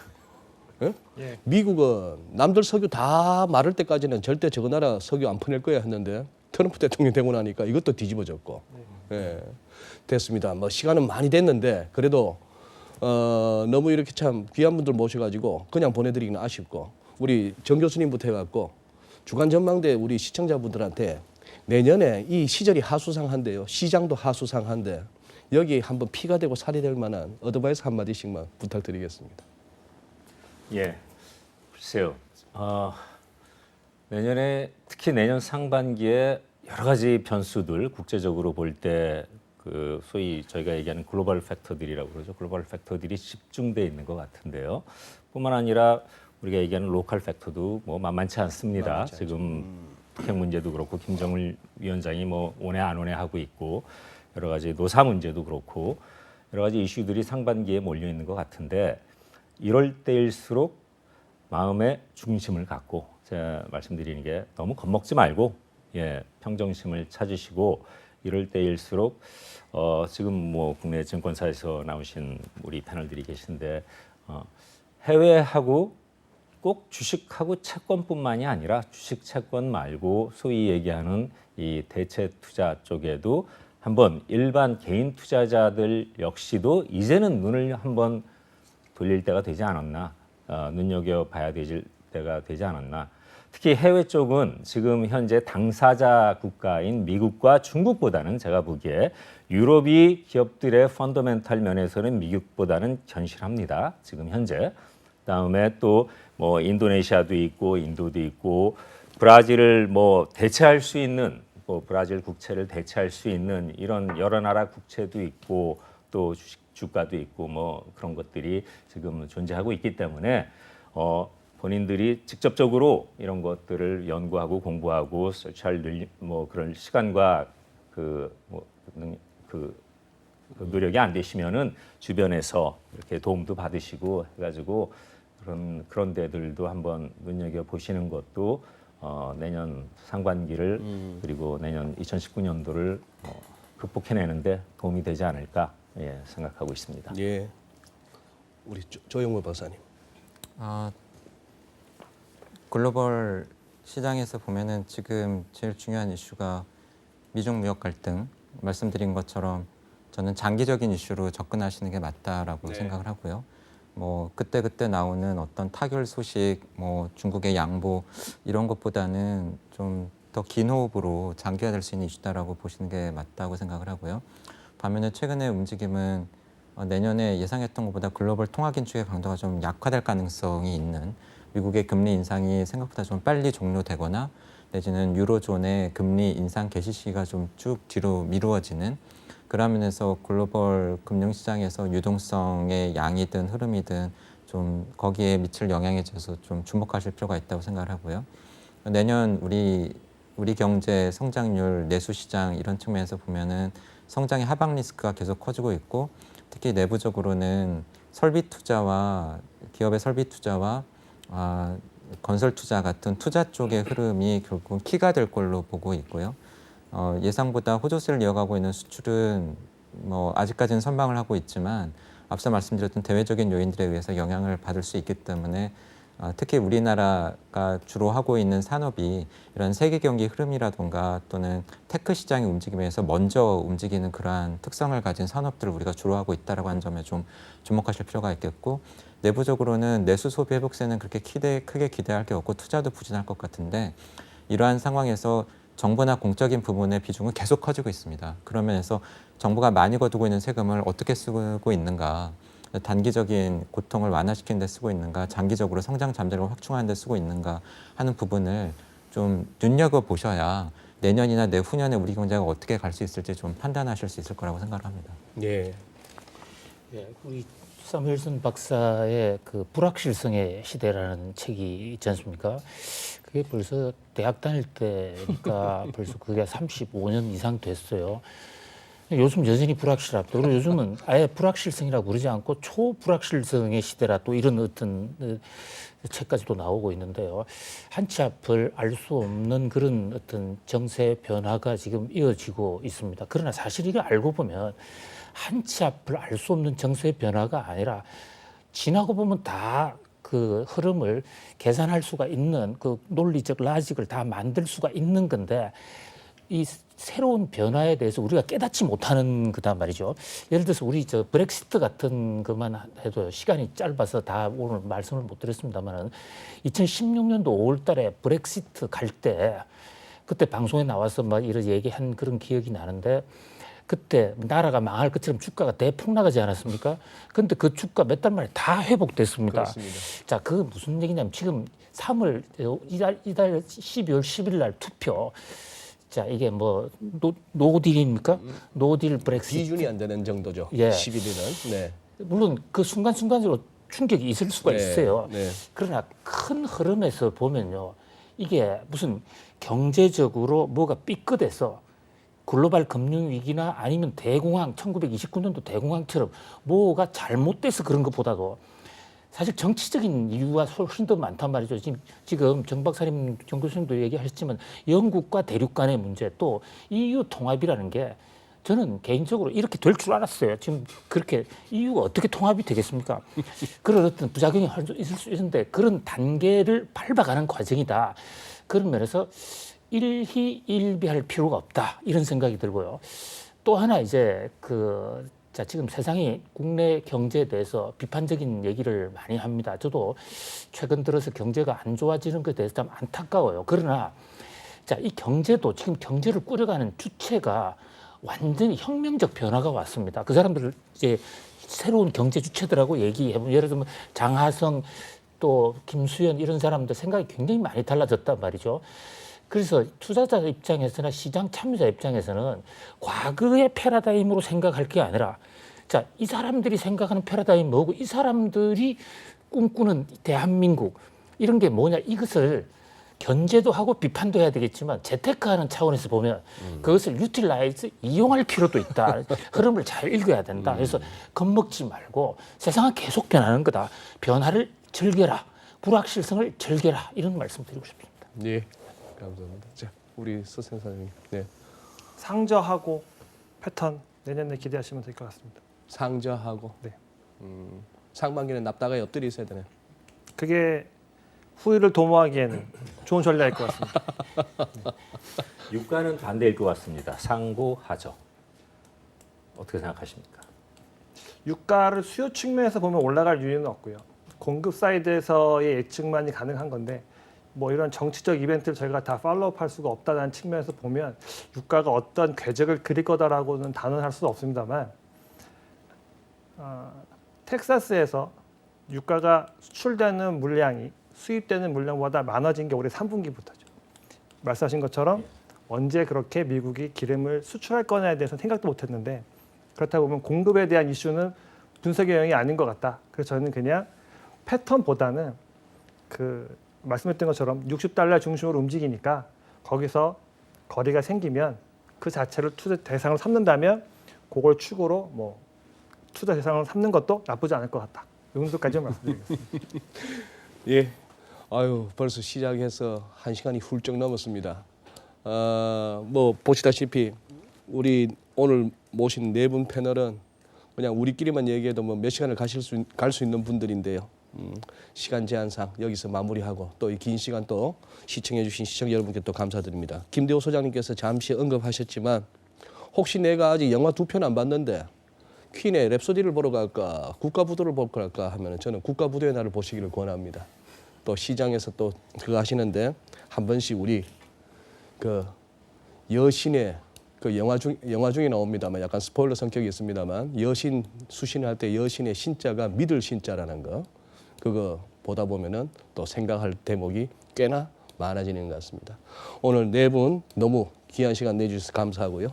예? 예. 미국은 남들 석유 다 마를 때까지는 절대 저거 나라 석유 안 퍼낼 거야 했는데 트럼프 대통령 되고 나니까 이것도 뒤집어졌고 예. 됐습니다. 뭐 시간은 많이 됐는데 그래도 너무 이렇게 참 귀한 분들 모셔가지고 그냥 보내드리기는 아쉽고 우리 정 교수님부터 해갖고 주간 전망대 우리 시청자분들한테 내년에 이 시절이 하수상한데요. 시장도 하수상한데 여기 한번 피가 되고 살이 될 만한 어드바이스 한마디씩만 부탁드리겠습니다. 예, 글쎄요. 내년에 특히 내년 상반기에 여러 가지 변수들 국제적으로 볼 때 그 소위 저희가 얘기하는 글로벌 팩터들이라고 그러죠. 글로벌 팩터들이 집중돼 있는 것 같은데요. 뿐만 아니라 우리가 얘기하는 로컬 팩터도 뭐 만만치 않습니다. 만만치 않죠. 지금 북핵 문제도 그렇고 김정일 위원장이 뭐 오네 안 오네 하고 있고 여러 가지 노사 문제도 그렇고 여러 가지 이슈들이 상반기에 몰려 있는 것 같은데 이럴 때일수록 마음의 중심을 갖고 제가 말씀드리는 게 너무 겁먹지 말고 평정심을 찾으시고 이럴 때일수록 지금 뭐 국내 증권사에서 나오신 우리 패널들이 계신데 해외하고 꼭 주식하고 채권뿐만이 아니라 주식 채권 말고 소위 얘기하는 이 대체 투자 쪽에도 한번 일반 개인 투자자들 역시도 이제는 눈을 한번 돌릴 때가 되지 않았나, 눈여겨봐야 될 때가 되지 않았나. 특히 해외 쪽은 지금 현재 당사자 국가인 미국과 중국보다는 제가 보기에 유럽이 기업들의 펀더멘탈 면에서는 미국보다는 견실합니다. 지금 현재. 그다음에 또 뭐 인도네시아도 있고 인도도 있고 브라질을 뭐 대체할 수 있는 뭐 브라질 국채를 대체할 수 있는 이런 여러 나라 국채도 있고 또 주식 주가도 있고 뭐 그런 것들이 지금 존재하고 있기 때문에 본인들이 직접적으로 이런 것들을 연구하고 공부하고 설치할 뭐 그런 시간과 그 노력이 안 되시면은 주변에서 이렇게 도움도 받으시고 해가지고 그런 데들도 한번 눈여겨 보시는 것도 내년 상반기를 그리고 내년 2019년도를 극복해내는데 도움이 되지 않을까 생각하고 있습니다. 예. 우리 조영무 박사님. 글로벌 시장에서 보면은 지금 제일 중요한 이슈가 미중 무역 갈등, 말씀드린 것처럼 저는 장기적인 이슈로 접근하시는 게 맞다라고 네. 생각을 하고요. 뭐 그때 나오는 어떤 타결 소식, 뭐 중국의 양보 이런 것보다는 좀 더 긴 호흡으로 장기화될 수 있는 이슈다라고 보시는 게 맞다고 생각을 하고요. 반면에 최근의 움직임은 내년에 예상했던 것보다 글로벌 통화 긴축의 강도가 좀 약화될 가능성이 있는 미국의 금리 인상이 생각보다 좀 빨리 종료되거나 내지는 유로존의 금리 인상 개시 시기가 좀 쭉 뒤로 미루어지는 그런 면에서 글로벌 금융시장에서 유동성의 양이든 흐름이든 좀 거기에 미칠 영향에 대해서 좀 주목하실 필요가 있다고 생각을 하고요. 내년 우리 경제 성장률, 내수시장 이런 측면에서 보면은 성장의 하방 리스크가 계속 커지고 있고 특히 내부적으로는 설비 투자와 기업의 설비 투자와 건설 투자 같은 투자 쪽의 흐름이 결국 키가 될 걸로 보고 있고요. 예상보다 호조세를 이어가고 있는 수출은 뭐 아직까지는 선방을 하고 있지만 앞서 말씀드렸던 대외적인 요인들에 의해서 영향을 받을 수 있기 때문에 특히 우리나라가 주로 하고 있는 산업이 이런 세계 경기 흐름이라든가 또는 테크 시장의 움직임에서 먼저 움직이는 그러한 특성을 가진 산업들을 우리가 주로 하고 있다라고 하는 점에 좀 주목하실 필요가 있겠고 내부적으로는 내수 소비 회복세는 그렇게 크게 기대할 게 없고 투자도 부진할 것 같은데 이러한 상황에서 정부나 공적인 부분의 비중은 계속 커지고 있습니다. 그런 면에서 정부가 많이 거두고 있는 세금을 어떻게 쓰고 있는가, 단기적인 고통을 완화시키는 데 쓰고 있는가, 장기적으로 성장 잠재력을 확충하는 데 쓰고 있는가 하는 부분을 좀 눈여겨보셔야 내년이나 내후년에 우리 경제가 어떻게 갈 수 있을지 좀 판단하실 수 있을 거라고 생각을 합니다. 예. 예, 우리 사무엘슨 박사의 그 불확실성의 시대라는 책이 있지 않습니까? 그게 벌써 대학 다닐 때니까 벌써 그게 35년 이상 됐어요. 요즘 여전히 불확실합니다. 그리고 요즘은 아예 불확실성이라고 부르지 않고 초불확실성의 시대라 또 이런 어떤 책까지도 나오고 있는데요. 한 치 앞을 알 수 없는 그런 어떤 정세 변화가 지금 이어지고 있습니다. 그러나 사실 이거 알고 보면 한 치 앞을 알 수 없는 정세 변화가 아니라 지나고 보면 다 그 흐름을 계산할 수가 있는 그 논리적 라직을 다 만들 수가 있는 건데 이 새로운 변화에 대해서 우리가 깨닫지 못하는 거단 말이죠. 예를 들어서 우리 저 브렉시트 같은 것만 해도 시간이 짧아서 다 오늘 말씀을 못 드렸습니다만은 2016년도 5월달에 브렉시트 갈 때 그때 방송에 나와서 막 이런 얘기한 그런 기억이 나는데 그때 나라가 망할 것처럼 주가가 대폭 나가지 않았습니까? 그런데 그 주가 몇 달 만에 다 회복됐습니다. 그렇습니다. 자, 그 무슨 얘기냐면 지금 3월 이달 12월 10일 날 투표. 자, 이게 뭐 노딜입니까? 노딜 브렉시트. 기준이 안 되는 정도죠. 예. 11일은. 네. 물론 그 순간순간적으로 충격이 있을 수가 네, 있어요. 네. 그러나 큰 흐름에서 보면요. 이게 무슨 경제적으로 뭐가 삐끗해서 글로벌 금융위기나 아니면 대공황, 1929년도 대공황처럼 뭐가 잘못돼서 그런 것보다도 사실 정치적인 이유가 훨씬 더 많단 말이죠. 지금 정 박사님, 정 교수님도 얘기하셨지만 영국과 대륙 간의 문제 또 EU 통합이라는 게 저는 개인적으로 이렇게 될 줄 알았어요. 지금 그렇게 EU가 어떻게 통합이 되겠습니까? 그런 어떤 부작용이 있을 수 있는데 그런 단계를 밟아가는 과정이다. 그런 면에서 일희일비할 필요가 없다. 이런 생각이 들고요. 또 하나 이제 자, 지금 세상이 국내 경제에 대해서 비판적인 얘기를 많이 합니다. 저도 최근 들어서 경제가 안 좋아지는 것에 대해서 참 안타까워요. 그러나 자, 이 경제도 지금 경제를 꾸려가는 주체가 완전히 혁명적 변화가 왔습니다. 그 사람들을 이제 새로운 경제 주체들하고 얘기해보면 예를 들면 장하성 또 김수현 이런 사람들 생각이 굉장히 많이 달라졌단 말이죠. 그래서 투자자 입장에서나 시장 참여자 입장에서는 과거의 패러다임으로 생각할 게 아니라 자, 이 사람들이 생각하는 패러다임이 뭐고 이 사람들이 꿈꾸는 대한민국 이런 게 뭐냐 이것을 견제도 하고 비판도 해야 되겠지만 재테크하는 차원에서 보면 그것을 유틸라이즈 이용할 필요도 있다. 흐름을 잘 읽어야 된다. 그래서 겁먹지 말고 세상은 계속 변하는 거다. 변화를 즐겨라. 불확실성을 즐겨라. 이런 말씀 드리고 싶습니다. 네, 감사합니다. 자, 우리 서생사님, 네, 상저하고 패턴 내년에 기대하시면 될 것 같습니다. 상저하고, 네. 상반기는 납다가 엎드려 있어야 되네. 그게 후위를 도모하기에는 좋은 전략일 것 같습니다. 유가는 반대일 것 같습니다. 상고하죠. 어떻게 생각하십니까? 유가를 수요 측면에서 보면 올라갈 이유는 없고요. 공급 사이드에서의 예측만이 가능한 건데 뭐 이런 정치적 이벤트를 저희가 다 팔로우할 수가 없다는 측면에서 보면 유가가 어떤 궤적을 그릴 거다라고는 단언할 수는 없습니다만 텍사스에서 유가가 수출되는 물량이 수입되는 물량보다 많아진 게 올해 3분기부터죠. 말씀하신 것처럼 언제 그렇게 미국이 기름을 수출할 거냐에 대해서는 생각도 못했는데 그렇다 보면 공급에 대한 이슈는 분석의 영역이 아닌 것 같다. 그래서 저는 그냥 패턴보다는 그 말씀했던 것처럼 $60 중심으로 움직이니까 거기서 거리가 생기면 그 자체를 투자 대상으로 삼는다면 그걸 축으로 뭐 투자 대상으로 삼는 것도 나쁘지 않을 것 같다. 이 정도까지만 말씀드리겠습니다. 예. 아유, 벌써 시작해서 1시간이 훌쩍 넘었습니다. 뭐 보시다시피 우리 오늘 모신 네 분 패널은 그냥 우리끼리만 얘기해도 뭐 몇 시간을 갈 수 있는 분들인데요. 시간 제한상 여기서 마무리하고 또 이 긴 시간 또 시청해주신 시청자 여러분께 또 감사드립니다. 김대호 소장님께서 잠시 언급하셨지만 혹시 내가 아직 영화 2편 안 봤는데 퀸의 랩소디를 보러 갈까 국가부도를 보러 갈까 하면 저는 국가부도의 날을 보시기를 권합니다. 또 시장에서 또 그거 하시는데 한 번씩 우리 그 여신의 그 영화 중에 나옵니다만 약간 스포일러 성격이 있습니다만 여신 수신을 할 때 여신의 신자가 믿을 신자라는 거 그거 보다 보면은 또 생각할 대목이 꽤나 많아지는 것 같습니다. 오늘 네 분 너무 귀한 시간 내주셔서 감사하고요.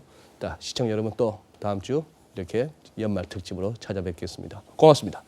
시청자 여러분 또 다음 주 이렇게 연말 특집으로 찾아뵙겠습니다. 고맙습니다.